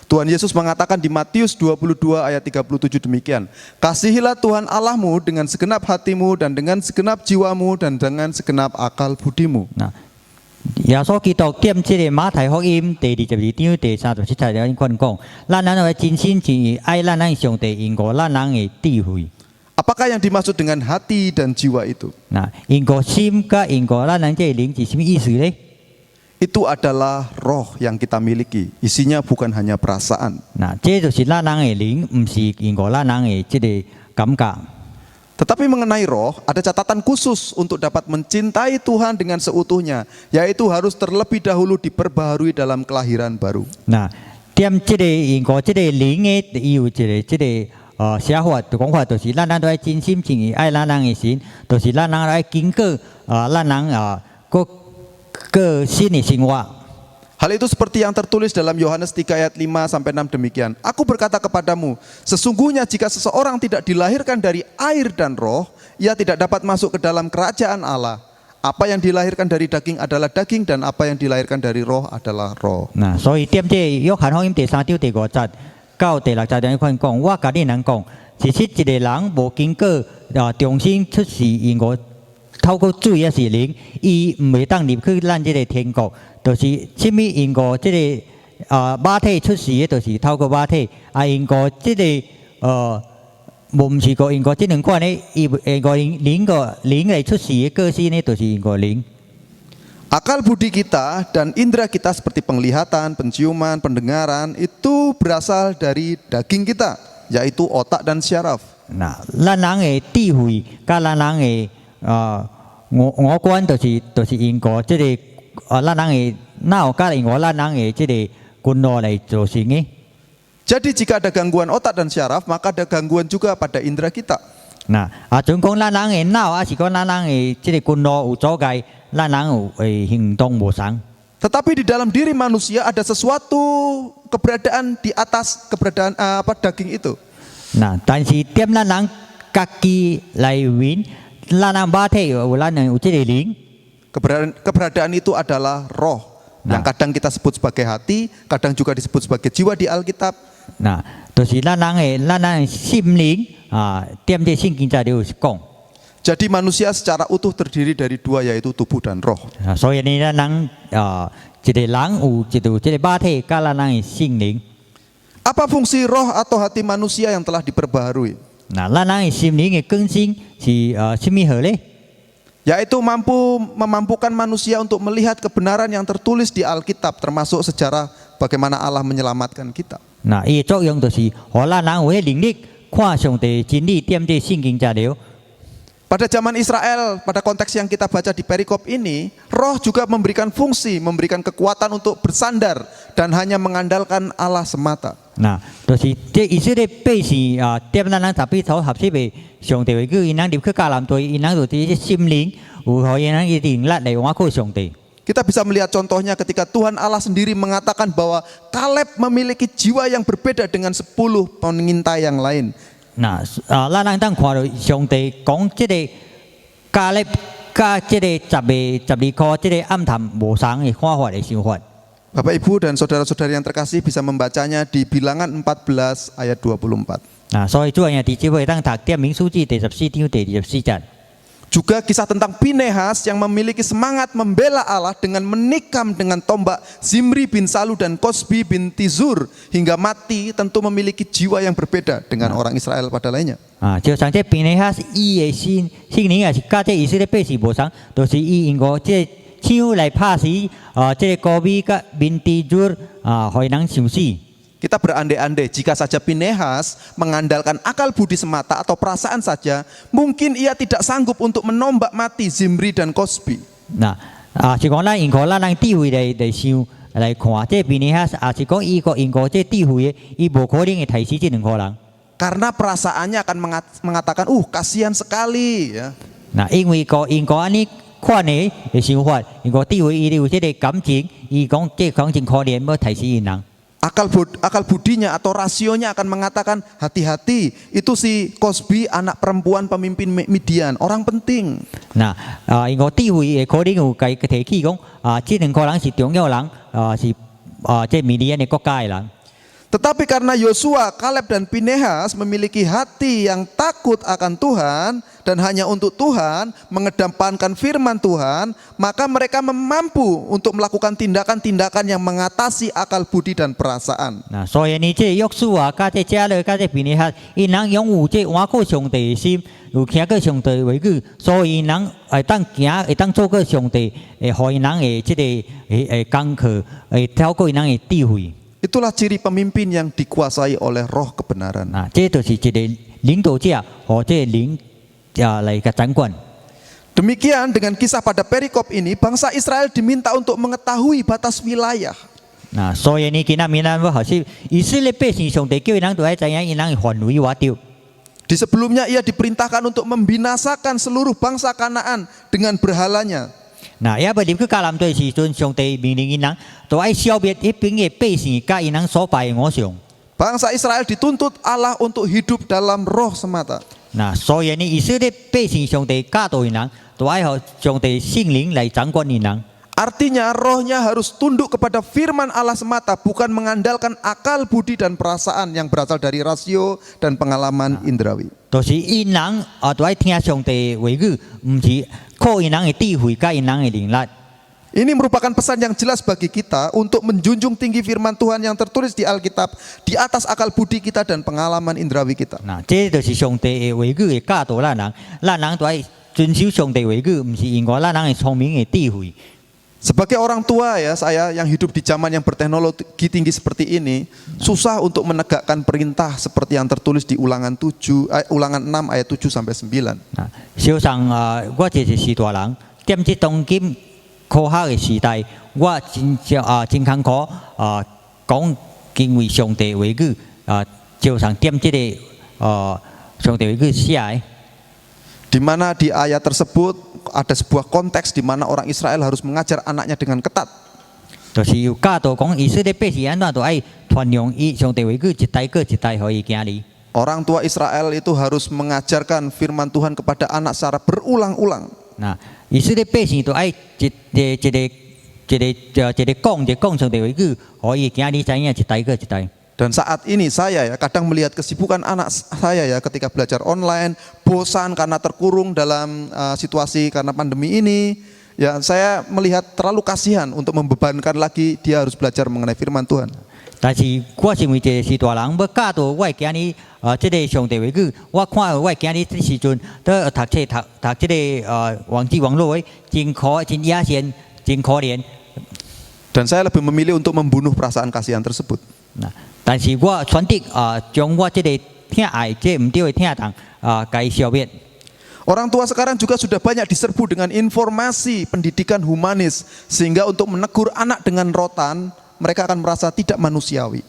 [SPEAKER 5] Tuhan Yesus mengatakan di Matius 22 ayat 37 demikian. Kasihilah Tuhan Allahmu dengan segenap hatimu dan dengan segenap jiwamu dan dengan segenap akal budimu.
[SPEAKER 2] 耶穌基督點這個馬太福音第22章第37節有款講，咱人要真心真意愛咱人上帝，因過咱人的智慧。
[SPEAKER 5] Apakah yang dimaksud dengan hati dan jiwa itu?
[SPEAKER 2] 因過心甲因過咱人這個靈是什麼意思呢？
[SPEAKER 5] Itu adalah roh yang kita miliki. Isinya bukan hanya perasaan.
[SPEAKER 2] 這就是咱人的靈，唔是因過咱人的這個感覺。
[SPEAKER 5] Tetapi mengenai roh, ada catatan khusus untuk dapat mencintai Tuhan dengan seutuhnya, yaitu harus terlebih dahulu diperbaharui dalam kelahiran baru.
[SPEAKER 2] 點這個因過這個靈的有這個寫法的講法，就是咱人都要真心真意愛咱人的神，就是咱人要經過咱人個新的生活。
[SPEAKER 5] Hal itu seperti yang tertulis dalam Yohanes 3 ayat 5 sampai 6 demikian. Aku berkata kepadamu, sesungguhnya jika seseorang tidak dilahirkan dari air dan roh, ia tidak dapat masuk ke dalam kerajaan Allah. Apa yang dilahirkan dari daging adalah daging dan apa yang dilahirkan dari roh adalah roh.
[SPEAKER 2] 所以點這約翰福音第3章第5節到第6節有款講，我甲你人講，其實一個人無經過重新出世，因我透過水也是靈，伊唔會當入去咱這個天國。 就是什麼因果這個馬體出世的，就是透過馬體；因果這個唔是個因果這兩款呢，因果靈來出世的個性呢，就是因果靈。
[SPEAKER 5] Akal budi kita dan indera kita seperti penglihatan, penciuman, pendengaran itu berasal dari daging kita, yaitu otak dan syaraf.
[SPEAKER 2] 那咱人的智慧，甲咱人的五官，就是因果这个咱人的脑，甲因果咱人的这个筋络来造成的。
[SPEAKER 5] Jadi jika ada gangguan otak dan syaraf, maka ada gangguan juga pada indera kita.
[SPEAKER 2] 那总讲咱人的脑，还是讲咱人的这个筋络有阻碍，咱人有行动无常。
[SPEAKER 5] Tetapi di dalam diri manusia ada sesuatu keberadaan di atas keberadaan daging itu.
[SPEAKER 2] 那但是点咱人家己来面，咱人巴体有咱人有这个灵。
[SPEAKER 5] Keberadaan itu adalah roh yang kadang kita sebut sebagai hati, kadang juga disebut sebagai jiwa di Alkitab.
[SPEAKER 2] 那就是咱人的心灵点这圣经材料是讲。
[SPEAKER 5] Jadi manusia secara utuh terdiri dari dua, yaitu tubuh dan roh.
[SPEAKER 2] 所以呢，咱人一个人有这个肉体，甲咱人的心灵。
[SPEAKER 5] Apa fungsi roh atau hati manusia yang telah diperbaharui?
[SPEAKER 2] 那咱人的心灵的更新是什么好呢？
[SPEAKER 5] Yaitu memampukan manusia untuk melihat kebenaran yang tertulis di Alkitab, termasuk sejarah bagaimana Allah menyelamatkan kita.
[SPEAKER 2] 那伊作用就是，互咱人有迄能力看上帝真理点这圣经材料。
[SPEAKER 5] Pada zaman Israel, pada konteks yang kita baca di perikop ini, roh juga memberikan fungsi, memberikan kekuatan untuk bersandar dan hanya mengandalkan Allah semata.
[SPEAKER 2] 那就是这以色列百姓点咱人十二头合适的上帝话语，因人入去迦南地，因人就这心灵有互因人一定力来挖靠上帝。
[SPEAKER 5] Kita bisa melihat contohnya ketika Tuhan Allah sendiri mengatakan bahwa Kaleb memiliki jiwa yang berbeda dengan 10 pengintai yang lain.
[SPEAKER 2] 那咱人当看到上帝讲这个加勒加这个12颗这个暗淡无常的看法的想法。
[SPEAKER 5] Bapak Ibu dan saudara-saudari yang terkasih bisa membacanya di Bilangan 14 ayat 24.
[SPEAKER 2] 所以主要弟兄会当读点民书记第14章第24节。
[SPEAKER 5] Juga kisah tentang Pinehas yang memiliki semangat membela Allah dengan menikam dengan tombak Zimri bin Salu dan Kosbi bin Tizur hingga mati, tentu memiliki jiwa yang berbeda dengan orang Israel pada lainnya.
[SPEAKER 2] 就像这边呢，伊的心灵也是甲这以色列百姓无同，就是伊因过这枪来拍死这个高比甲民地主互人伤死。
[SPEAKER 5] Kita berandai-andai jika saja Pinehas mengandalkan akal budi semata atau perasaan saja, mungkin ia tidak sanggup untuk menombak mati Zimri dan Kosbi.
[SPEAKER 2] 那是讲咱因靠咱人智慧来想来看，这边呢也是讲伊个因靠这智慧的，伊无可能会杀死这两个人。
[SPEAKER 5] Karena perasaannya akan mengatakan, kasihan sekali ya.
[SPEAKER 2] 那因为因靠安尼看的想法，因靠智慧伊有这个感情，伊讲这感情可怜，要杀死因人。
[SPEAKER 5] Akal budinya atau rasionya akan mengatakan hati-hati, itu si Kosbi anak perempuan pemimpin Midian, orang penting.
[SPEAKER 2] 那因靠智慧可能有家提起讲这两个人是重要人，是这米利安的国家的人。
[SPEAKER 5] Tetapi karena Yosua, Kaleb dan Pinehas memiliki hati yang takut akan Tuhan dan hanya untuk Tuhan, mengedepankan firman Tuhan, maka mereka mampu untuk melakukan tindakan-tindakan yang mengatasi akal budi dan perasaan.
[SPEAKER 2] 那所以呢，这约书亚甲这加勒甲这比尼哈，因人拥有这挖靠上帝的心，有听过上帝的话语，所以因人会当行，会当做过上帝，互因人的这个功课，透过因人的智慧。
[SPEAKER 5] Itulah ciri pemimpin yang dikuasai oleh roh kebenaran.
[SPEAKER 2] 那这就是一个领导者和这灵来个掌管。
[SPEAKER 5] Demikian dengan kisah pada perikop ini, bangsa Israel diminta untuk mengetahui batas wilayah.
[SPEAKER 2] 那所以呢，今仔明咱要学习以色列百姓上帝叫因人都爱知影因人的范围偌少。
[SPEAKER 5] Di sebelumnya ia diperintahkan untuk membinasakan seluruh bangsa Kanaan dengan berhalanya.
[SPEAKER 2] 那要不入去迦南地时阵，上帝命令因人都爱消灭迄边的百姓，甲因人所拜的偶像。
[SPEAKER 5] Bangsa Israel dituntut Allah untuk hidup dalam roh semata.
[SPEAKER 2] 那所以呢，以色列百姓上帝教导因人，都爱互上帝圣灵来掌管因人。
[SPEAKER 5] Artinya rohnya harus tunduk kepada firman Allah semata, bukan mengandalkan akal budi dan perasaan yang berasal dari rasio dan pengalaman indrawi.
[SPEAKER 2] 就是因人都爱听上帝的话语，唔是靠因人的智慧甲因人的能力。
[SPEAKER 5] Ini merupakan pesan yang jelas bagi kita untuk menjunjung tinggi firman Tuhan yang tertulis di Alkitab di atas akal budi kita dan pengalaman indrawi kita.
[SPEAKER 2] 那这就是上帝的话语的教導咱人，咱人都爱遵守上帝的話語，唔是因為咱人的聰明的智慧。
[SPEAKER 5] Sebagai orang tua ya, saya yang hidup di zaman yang berteknologi tinggi seperti ini, susah untuk menegakkan perintah seperti yang tertulis di Ulangan 6 ayat 7 sampai 9.
[SPEAKER 2] 小上我这是时大人，踮这当今科学的时代，我真艰苦讲敬畏上帝话语小上踮这个上帝话语写的。
[SPEAKER 5] Di mana di ayat tersebut ada sebuah konteks di mana orang Israel harus mengajar anaknya dengan ketat.
[SPEAKER 2] 就是有教导讲以色列百姓安怎都爱传扬上帝话语一代过一代互伊囝儿。
[SPEAKER 5] Orang tua Israel itu harus mengajarkan firman Tuhan kepada anak secara berulang-ulang.
[SPEAKER 2] 那以色列百姓都爱一个讲上帝话语，互伊囝儿知影一代过一代。
[SPEAKER 5] Dan saat ini saya ya kadang melihat kesibukan anak saya ya ketika belajar online, bosan karena terkurung dalam situasi karena pandemi ini. Ya saya melihat terlalu kasihan untuk membebankan lagi dia harus belajar mengenai firman Tuhan.
[SPEAKER 2] 但是我认为这是大人要教导我的囝儿这个上帝话语，我看我的囝儿这时阵在读册读这个网络的真野线真可怜。
[SPEAKER 5] Dan saya lebih memilih untuk membunuh perasaan kasihan tersebut.
[SPEAKER 2] 那但是我选择将我这个疼爱这唔对的疼痛该消灭。
[SPEAKER 5] Orang tua sekarang juga sudah banyak diserbu dengan informasi pendidikan humanis sehingga untuk menegur anak dengan rotan mereka akan merasa tidak manusiawi.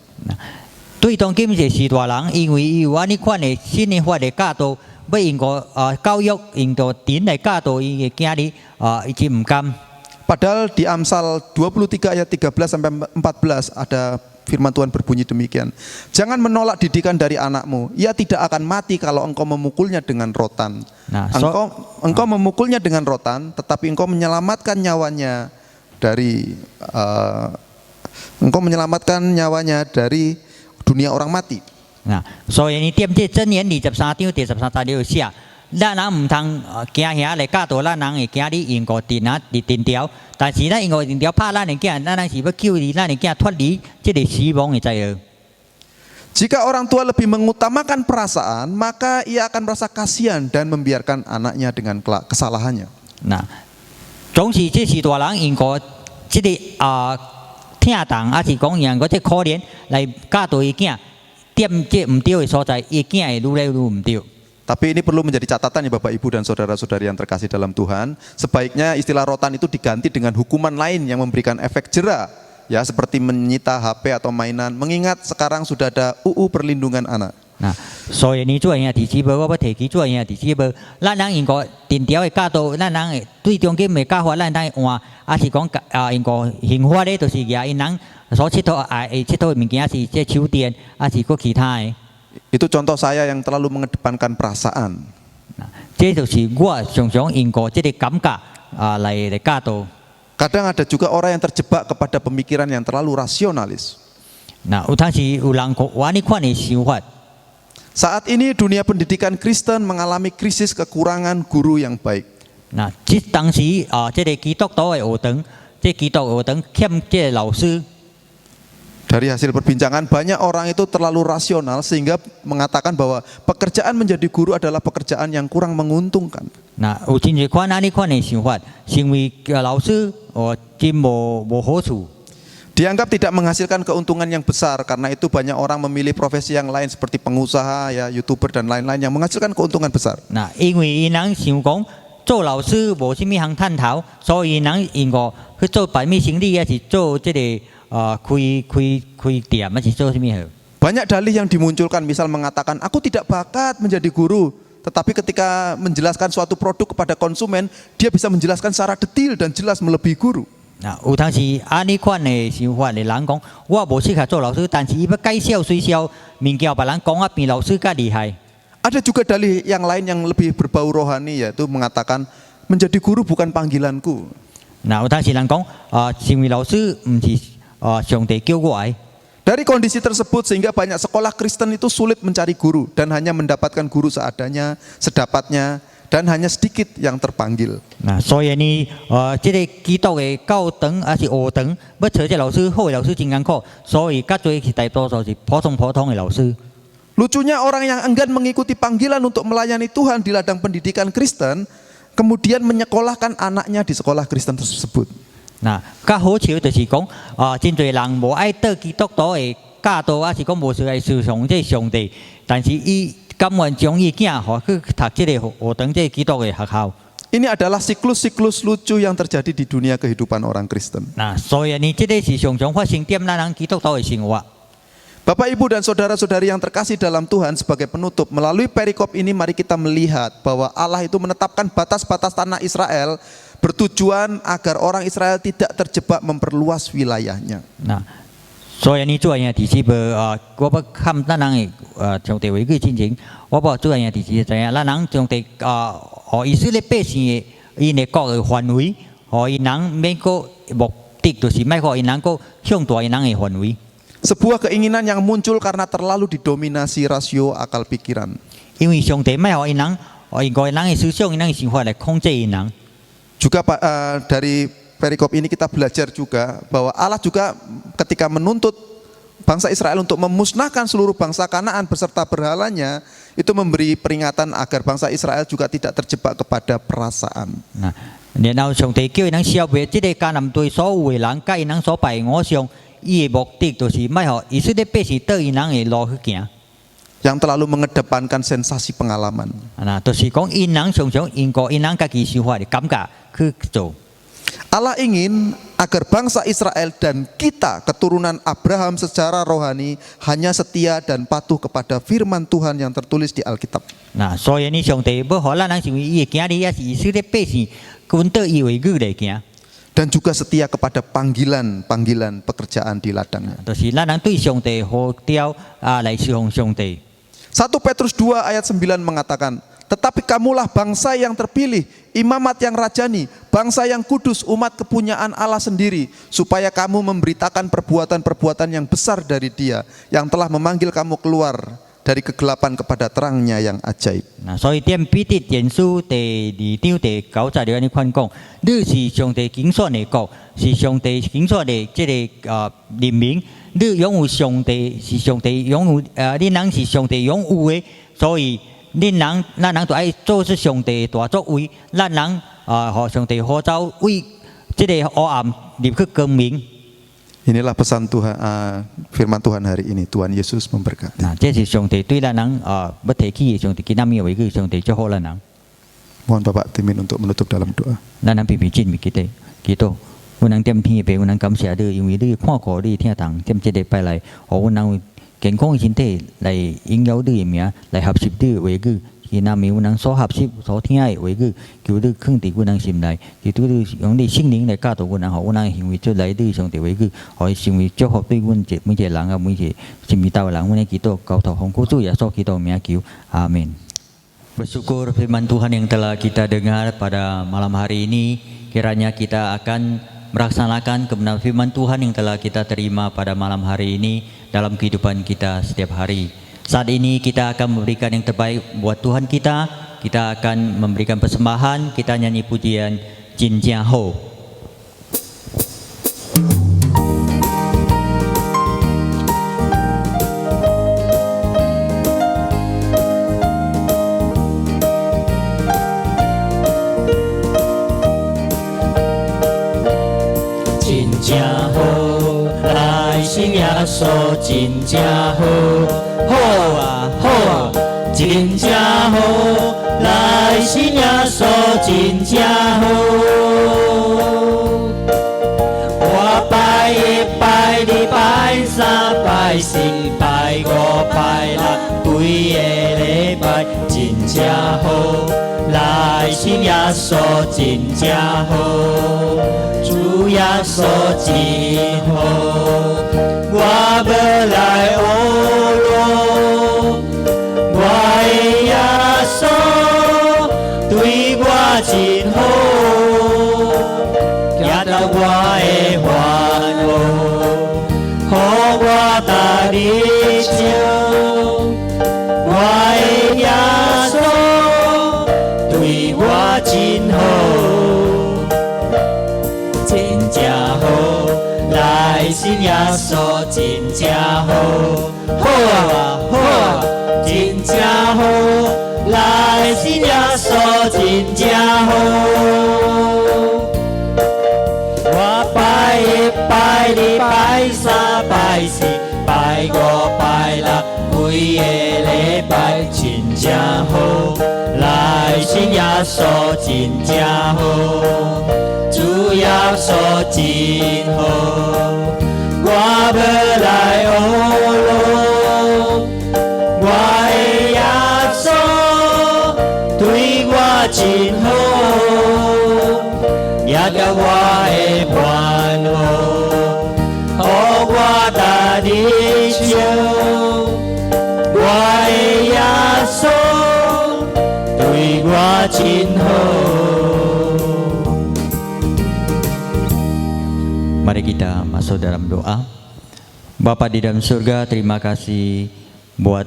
[SPEAKER 2] 对当今这时大人，因为有安尼款的新的法律教導，要用個教育用到點來教導伊嘅囝兒，伊就唔甘。
[SPEAKER 5] Padahal di Amsal 23 ayat 13 sampai 14 ada firman Tuhan berbunyi demikian. Jangan menolak didikan dari anakmu. Ia tidak akan mati kalau engkau memukulnya dengan rotan.
[SPEAKER 2] Nah,
[SPEAKER 5] engkau memukulnya dengan rotan, tetapi engkau menyelamatkan nyawanya dari dunia orang mati.
[SPEAKER 2] 嗱，所以你點這箴言23章第13節有寫，咱人唔通驚遐來教導咱人嘅囝兒用個電條，但是咱用個電條拍咱嘅囝，咱是要救咱嘅囝脫離這個死亡嘅災厄。
[SPEAKER 5] Jika orang tua lebih mengutamakan perasaan, maka ia akan merasa kasihan dan membiarkan anaknya dengan kesalahannya.
[SPEAKER 2] 嗱，總是這是大人用個這個疼痛，還是講用個這可憐來教導伊囝，點這唔對嘅所在，伊囝會愈來愈唔對。
[SPEAKER 5] Tapi ini perlu menjadi catatan ya Bapak Ibu dan saudara-saudari yang terkasih dalam Tuhan. Sebaiknya istilah rotan itu diganti dengan hukuman lain yang memberikan efek jera. Ya seperti menyita HP atau mainan. Mengingat sekarang sudah ada UU Perlindungan Anak.
[SPEAKER 2] 嗱，所以你做兄弟姊妹，我要提起做兄弟姊妹，咱人用個電條嘅教導，咱人對中間嘅教法，咱當換，還是講用個刑法咧，就是嘢，因人所佚佗佚佗嘅物件是即手電，還是個其他嘅。
[SPEAKER 5] Itu contoh saya yang terlalu mengedepankan perasaan.
[SPEAKER 2] 嗱，這就是我常常用個即個感覺嚟教導。
[SPEAKER 5] Kadang ada juga orang yang terjebak kepada pemikiran yang terlalu rasionalis.
[SPEAKER 2] 嗱，有當時有人話呢款嘅想法。
[SPEAKER 5] Saat ini dunia pendidikan Kristen mengalami krisis kekurangan guru yang baik.
[SPEAKER 2] 嗱，即當時即個基督徒嘅學堂，即基督學堂欠即個老師。
[SPEAKER 5] Dari hasil perbincangan banyak orang itu terlalu rasional sehingga mengatakan bahwa pekerjaan menjadi guru adalah pekerjaan yang kurang menguntungkan.
[SPEAKER 2] 嗱，有真濟款呢款嘅想法，成為老師真無好處。
[SPEAKER 5] Dianggap tidak menghasilkan keuntungan yang besar karena itu banyak orang memilih profesi yang lain seperti pengusaha, ya YouTuber dan lain-lain yang menghasilkan keuntungan besar.
[SPEAKER 2] 嗱，因為人想講做老師無什麼行探頭，所以人用個去做百米生理，還是做即個開店，還是做什麼好？
[SPEAKER 5] Banyak dalih yang dimunculkan, misal mengatakan aku tidak bakat menjadi guru, tetapi ketika menjelaskan suatu produk kepada konsumen, dia bisa menjelaskan secara detail dan jelas melebihi guru.
[SPEAKER 2] 嗱，有當時按呢款嘅想法嘅人講，我無適合做老師，但是伊要介紹推銷物件，別人講比老師更厲害。
[SPEAKER 5] Ada juga dalih yang lain yang lebih berbau rohani, yaitu mengatakan menjadi guru bukan panggilanku.
[SPEAKER 2] 嗱，有當時人講成為老師唔是上帝叫我嘅。
[SPEAKER 5] Dari kondisi tersebut sehingga banyak sekolah Kristen itu sulit mencari guru dan hanya mendapatkan guru seadanya, sedapatnya, dan hanya sedikit yang terpanggil.
[SPEAKER 2] 嗱，所以呢，即個基督嘅教堂還是學堂，要找隻老師，好嘅老師真艱苦，所以較多是大多數是普通嘅老師。
[SPEAKER 5] Lucunya orang yang enggan mengikuti panggilan untuk melayani Tuhan di ladang pendidikan Kristen, kemudian menyekolahkan anaknya di sekolah Kristen tersebut.
[SPEAKER 2] 那較好笑就是講，真濟人無愛得基督徒的教導，還是講無愛侍奉這上帝，但是伊甘願將伊囝互去讀這個學堂這基督的學校。
[SPEAKER 5] Ini adalah siklus-siklus lucu yang terjadi di dunia kehidupan orang Kristen.
[SPEAKER 2] 那所以呢，這個是常常發生在咱人基督徒的生活。
[SPEAKER 5] Bapak, Ibu, dan saudara-saudari yang terkasih dalam Tuhan, sebagai penutup, melalui perikop ini mari kita melihat bahwa Allah itu menetapkan batas-batas tanah Israel bertujuan agar orang Israel tidak terjebak memperluas wilayahnya.
[SPEAKER 2] Nah, 所以呢，主要提示我不看咱人的上帝為據進程，我不主要提示怎樣，咱人上帝和以色列百姓的伊的國的範圍，和伊人每個目的就是每個伊人個向大伊人的範圍。
[SPEAKER 5] Sebuah keinginan yang muncul karena terlalu didominasi rasio akal pikiran.
[SPEAKER 2] 因為上帝唔係伊人，伊個人的思想、伊人的想法來控制伊人。
[SPEAKER 5] Juga dari perikop ini kita belajar juga bahwa Allah juga ketika menuntut bangsa Israel untuk memusnahkan seluruh bangsa Kanaan beserta berhalanya, itu memberi peringatan agar bangsa Israel juga tidak terjebak kepada perasaan.
[SPEAKER 2] Nah, 然後上帝叫伊人消滅這個迦南地所有的人，甲伊人所拜的偶像，伊的目的就是唔係以色列百姓對伊人的路去行。
[SPEAKER 5] Yang terlalu mengedepankan sensasi pengalaman.
[SPEAKER 2] Nah, 就是講伊人常常因個伊人家己想法的感覺去做。
[SPEAKER 5] Allah ingin agar bangsa Israel dan kita keturunan Abraham secara rohani hanya setia dan patuh kepada firman Tuhan yang tertulis di Alkitab.
[SPEAKER 2] Nah, 所以呢，上帝要讓咱人成為伊的囝兒，也是以色列百姓跟着伊為語來行。
[SPEAKER 5] Dan juga setia kepada panggilan-panggilan pekerjaan di ladangnya.
[SPEAKER 2] 就是咱人對上帝呼召來侍奉上帝。
[SPEAKER 5] 1 Petrus 2 ayat 9 mengatakan, tetapi kamulah bangsa yang terpilih, imamat yang rajani, bangsa yang kudus, umat kepunyaan Allah sendiri, supaya kamu memberitakan perbuatan-perbuatan yang besar dari Dia, yang telah memanggil kamu keluar dari kegelapan kepada terangnya yang ajaib.
[SPEAKER 2] Nah, 所以點彼得前書第2章第9節裡面講，你是上帝揀選的國，是上帝揀選的這個人民，你擁有上帝是上帝擁有你人是上帝擁有的，所以咱人就愛做出上帝大作為，咱人和上帝呼召為這個黑暗入去光明。
[SPEAKER 5] Inilah pesan Tuhan, firman Tuhan hari ini. Tuhan Yesus memberkati.
[SPEAKER 2] Nah, 這是上帝對咱人不提起的，上帝給咱們為個上帝祝福咱人。
[SPEAKER 5] Mohon Bapak Timin untuk menutup dalam doa.
[SPEAKER 2] 咱人必盡為祈禱。我能點天父，我能感謝你，因為你看顧你聽堂，點這禮拜來，和我能健康的身體來引誘你的名，來合適你的話語。其那面我能所合適、所聽的話語，求你肯定我能心內，求你用你聖靈來教導我能，和我能行為出來對上帝話語，可以成為祝福對阮每一個人啊，每一個信믿道的人，我呢祈禱交託奉主耶穌基督名求，阿門。Bersyukur firman Tuhan yang telah kita dengar pada malam hari ini, kiranya kita akan melaksanakan kebenaran firman Tuhan yang telah kita terima pada malam hari ini dalam kehidupan kita setiap hari. Saat ini kita akan memberikan yang terbaik buat Tuhan kita. Kita akan memberikan persembahan. Kita nyanyi pujian Jin Jia Ho.
[SPEAKER 3] Jin Jia Ho, lai xin ya so Jin Jia Ho. Ho à ho à, Jin Jia Ho, lai xin ya so Jin Jia Ho. Hoa bài一拜二拜三拜四拜五拜六，幾個禮拜Jin Jia Ho，來信耶穌Jin Jia Ho，主耶穌真好，我要來學咯，我的耶穌對我真好，行到我的煩惱，予我大力笑，我的耶穌對我真好，真正好，來信耶穌真正好，好啊好啊，真正好，來信耶穌真正好。我三拜四拜五拜六，每个礼拜真正好，来信耶稣真正好，主耶稣真好。我要来学咯，我的耶稣对我真好，也叫我的烦恼，予我大日照。我的耶稣对我真好。
[SPEAKER 2] Mari kita masuk dalam doa. Bapa di dalam surga, terima kasih buat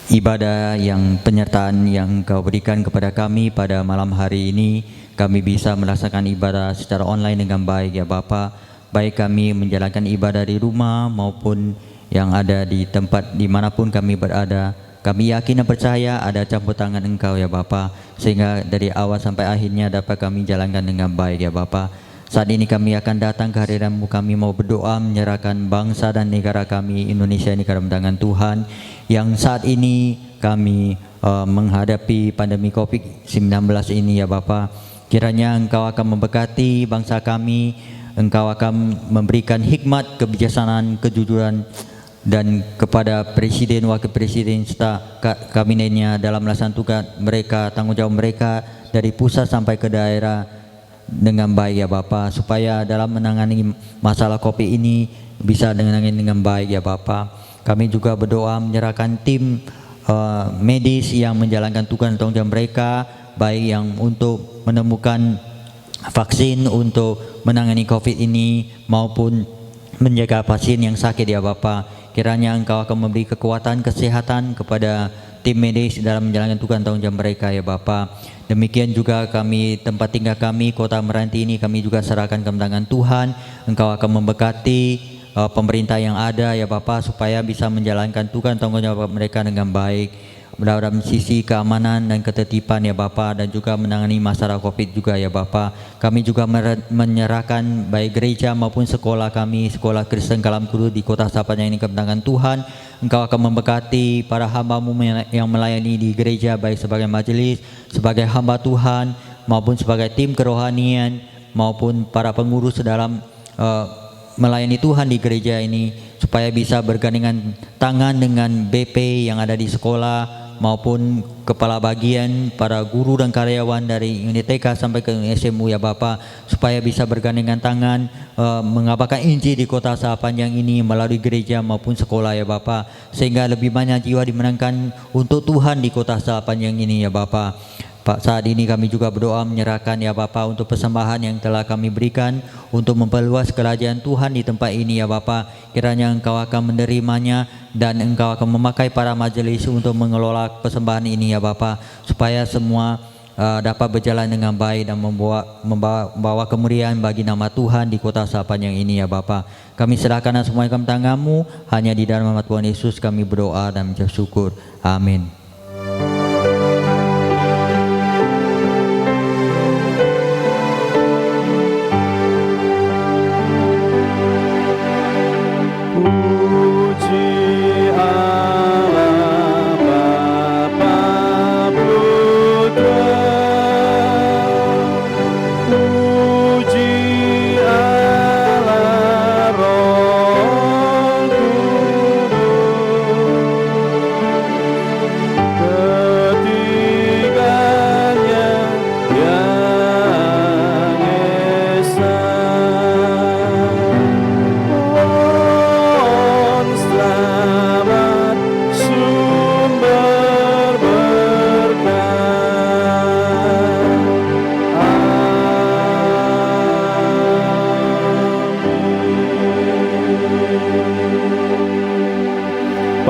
[SPEAKER 2] ibadah yang penyertaan yang Kau berikan kepada kami pada malam hari ini. Kami bisa melaksanakan ibadah secara online dengan baik ya Bapa. Baik kami menjalankan ibadah di rumah maupun yang ada di tempat dimanapun kami berada. Kami yakin dan percaya ada campur tangan Engkau ya Bapa, sehingga dari awal sampai akhirnya dapat kami jalankan dengan baik ya Bapa. Saat ini kami akan datang ke hadirat-Mu, kami mau berdoa menyerahkan bangsa dan negara kami Indonesia ini ke dalam tangan Tuhan. Yang saat ini kami menghadapi pandemi COVID-19 ini ya Bapa. Kiranya Engkau akan memberkati bangsa kami, Engkau akan memberikan hikmat, kebijaksanaan, kejujuran dan kepada Presiden, Wakil Presiden serta kabinetnya dalam melaksanakan tugas mereka, tanggung jawab mereka dari pusat sampai ke daerah dengan baik ya Bapa, supaya dalam menangani masalah COVID ini bisa dengan baik ya Bapa. Kami juga berdoa menyerahkan tim medis yang menjalankan tugas tanggung jawab mereka, baik yang untuk menemukan vaksin untuk menangani COVID ini maupun menjaga pasien yang sakit ya Bapa. Kiranya Engkau akan memberi kekuatan kesehatan kepada tim medis dalam menjalankan tugas tanggung jawab mereka ya Bapa. Demikian juga kami, tempat tinggal kami, Kota Meranti ini kami juga serahkan ke tangan Tuhan. Engkau akan memberkati pemerintah yang ada ya Bapa, supaya bisa menjalankan tugas tanggung jawab mereka dengan baik dalam sisi keamanan dan ketertiban ya Bapa, dan juga menangani masalah COVID juga ya Bapa. Kami juga menyerahkan baik gereja maupun sekolah kami, sekolah Kristen Kalam Kudus di Kota Sapanya ini ke tangan Tuhan. Engkau akan memberkati para hamba-Mu yang melayani di gereja, baik sebagai majelis, sebagai hamba Tuhan, maupun sebagai tim kerohanian, maupun para pengurus dalam melayani Tuhan di gereja ini, supaya bisa bergandengan tangan dengan BP yang ada di sekolah, maupun kepala bagian, para guru dan karyawan dari unit TK sampai ke SMU ya Bapa, supaya bisa bergandengan tangan mengabarkan Injil di Kota Sapanjang ini melalui gereja maupun sekolah ya Bapa, sehingga lebih banyak jiwa dimenangkan untuk Tuhan di Kota Sapanjang ini ya Bapa. Pak, saat ini kami juga berdoa menyerahkan ya Bapa untuk persembahan yang telah kami berikan untuk memperluas kerajaan Tuhan di tempat ini ya Bapa. Kiranya Engkau akan menerimanya dan Engkau akan memakai para majelis untuk mengelola persembahan ini ya Bapa, supaya semua dapat berjalan dengan baik dan membawa kemuliaan bagi nama Tuhan di Kota Sapanjang ini ya Bapa. Kami serahkan semua ke tangan-Mu, hanya di dalam nama Tuhan Yesus kami berdoa dan mengucap syukur. Amin.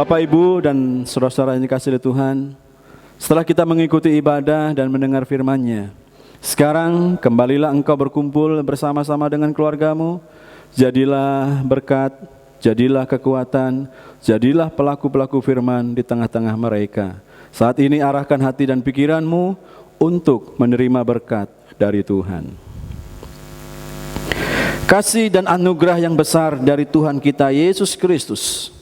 [SPEAKER 1] Bapak, Ibu, dan saudara-saudara yang dikasihi oleh Tuhan, setelah kita mengikuti ibadah dan mendengar firman-Nya, sekarang kembalilah engkau berkumpul bersama-sama dengan keluargamu. Jadilah berkat, jadilah kekuatan, jadilah pelaku-pelaku firman di tengah-tengah mereka. Saat ini arahkan hati dan pikiranmu untuk menerima berkat dari Tuhan. Kasih dan anugerah yang besar dari Tuhan kita Yesus Kristus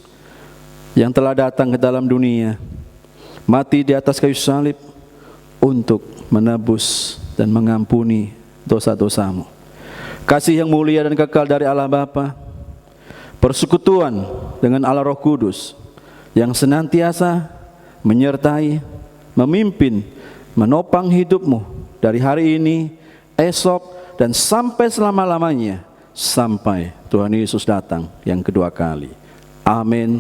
[SPEAKER 1] yang telah datang ke dalam dunia, mati di atas kayu salib untuk menebus dan mengampuni dosa-dosamu. Kasih yang mulia dan kekal dari Allah Bapa, persekutuan dengan Allah Roh Kudus yang senantiasa menyertai, memimpin, menopang hidupmu dari hari ini, esok, dan sampai selama-lamanya, sampai Tuhan Yesus datang yang kedua kali. Amin.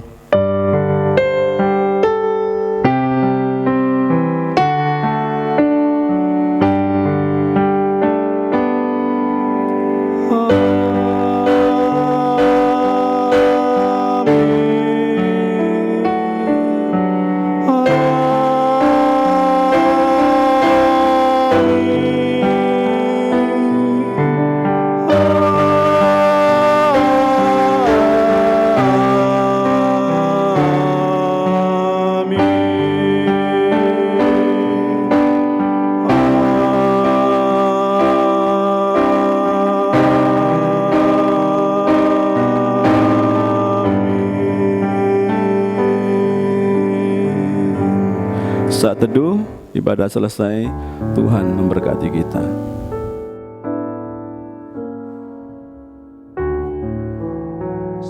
[SPEAKER 1] Saat teduh, ibadah selesai, Tuhan memberkati kita.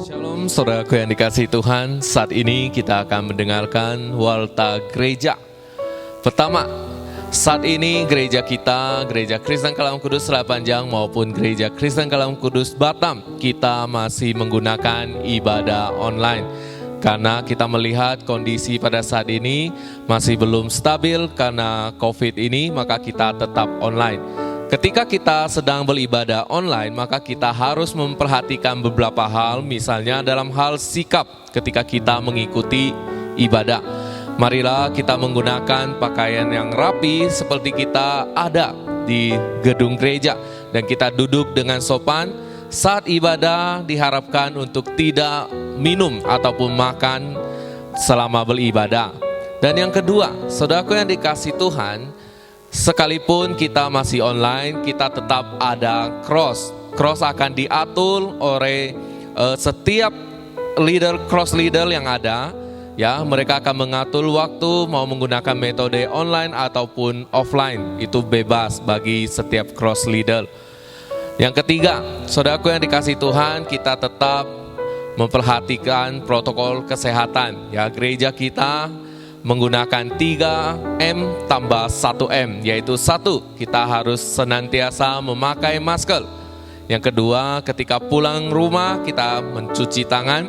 [SPEAKER 6] Shalom saudaraku yang dikasihi Tuhan, saat ini kita akan mendengarkan Warta Gereja. Pertama, saat ini gereja kita, Gereja Kristen Kalam Kudus Selat-Panjang maupun Gereja Kristen Kalam Kudus Batam, kita masih menggunakan ibadah online. Karena kita melihat kondisi pada saat ini masih belum stabil karena COVID ini, maka kita tetap online. Ketika kita sedang beribadah online, maka kita harus memperhatikan beberapa hal, misalnya dalam hal sikap ketika kita mengikuti ibadah. Marilah kita menggunakan pakaian yang rapi seperti kita ada di gedung gereja, dan kita duduk dengan sopan. Saat ibadah diharapkan untuk tidak minum ataupun makan selama beribadah. Dan yang kedua, saudaraku yang dikasihi Tuhan, sekalipun kita masih online, kita tetap ada cross. Cross akan diatur oleh setiap cross leader yang ada. Ya, mereka akan mengatur waktu mau menggunakan metode online ataupun offline. Itu bebas bagi setiap cross leader. Yang ketiga, saudaraku yang dikasihi Tuhan, kita tetap memperhatikan protokol kesehatan. Ya, gereja kita menggunakan 3M tambah 1M, yaitu 1, kita harus senantiasa memakai masker. Yang kedua, ketika pulang rumah kita mencuci tangan.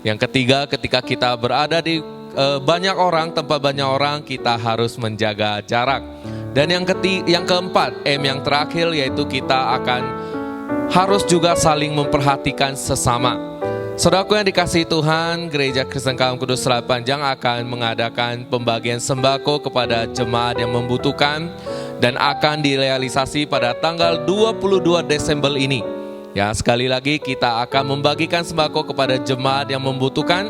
[SPEAKER 6] Yang ketiga, ketika kita berada di tempat banyak orang, kita harus menjaga jarak. Dan yang keempat, M yang terakhir, yaitu kita harus juga saling memperhatikan sesama. Saudaraku yang dikasihi Tuhan, Gereja Kristen Kalam Kudus Selat-Panjang akan mengadakan pembagian sembako kepada jemaat yang membutuhkan dan akan direalisasi pada tanggal 22 Desember ini. Ya, sekali lagi kita akan membagikan sembako kepada jemaat yang membutuhkan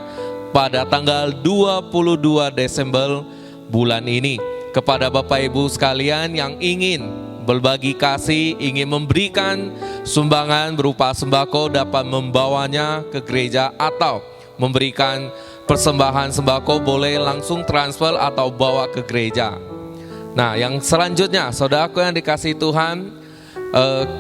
[SPEAKER 6] pada tanggal 22 Desember bulan ini. Kepada Bapak Ibu sekalian yang ingin berbagi kasih, ingin memberikan sumbangan berupa sembako, dapat membawanya ke gereja atau memberikan persembahan sembako, boleh langsung transfer atau bawa ke gereja. Nah, yang selanjutnya, saudaraku yang dikasihi Tuhan,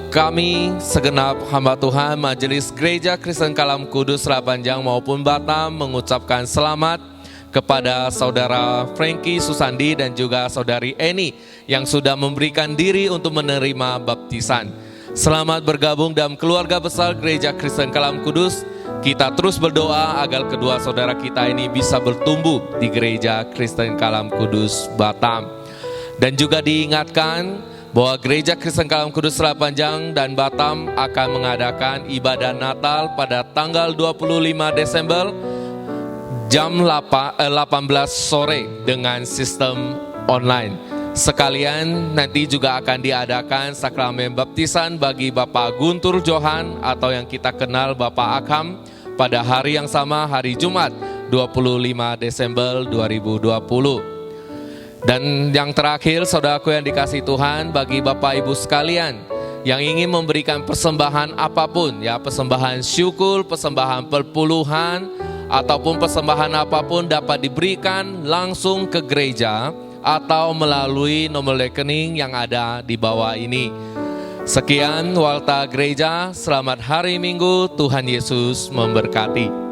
[SPEAKER 6] kami segenap hamba Tuhan Majelis Gereja Kristen Kalam Kudus Selat-Panjang maupun Batam mengucapkan selamat kepada saudara Frankie Susandi dan juga saudari Eni yang sudah memberikan diri untuk menerima baptisan. Selamat bergabung dalam keluarga besar Gereja Kristen Kalam Kudus. Kita terus berdoa agar kedua saudara kita ini bisa bertumbuh di Gereja Kristen Kalam Kudus Batam. Dan juga diingatkan bahwa Gereja Kristen Kalam Kudus Selat-Panjang dan Batam akan mengadakan ibadah Natal pada tanggal 25 Desember jam 18 sore dengan sistem online. Sekalian nanti juga akan diadakan sakramen baptisan bagi Bapak Guntur Johan atau yang kita kenal Bapak Akham pada hari yang sama, hari Jumat 25 Desember 2020. Dan yang terakhir, saudaraku yang dikasihi Tuhan, bagi Bapak Ibu sekalian yang ingin memberikan persembahan apapun, ya, persembahan syukur, persembahan perpuluhan, ataupun persembahan apapun dapat diberikan langsung ke gereja atau melalui nomor rekening yang ada di bawah ini. Sekian Warta Gereja, selamat hari Minggu, Tuhan Yesus memberkati.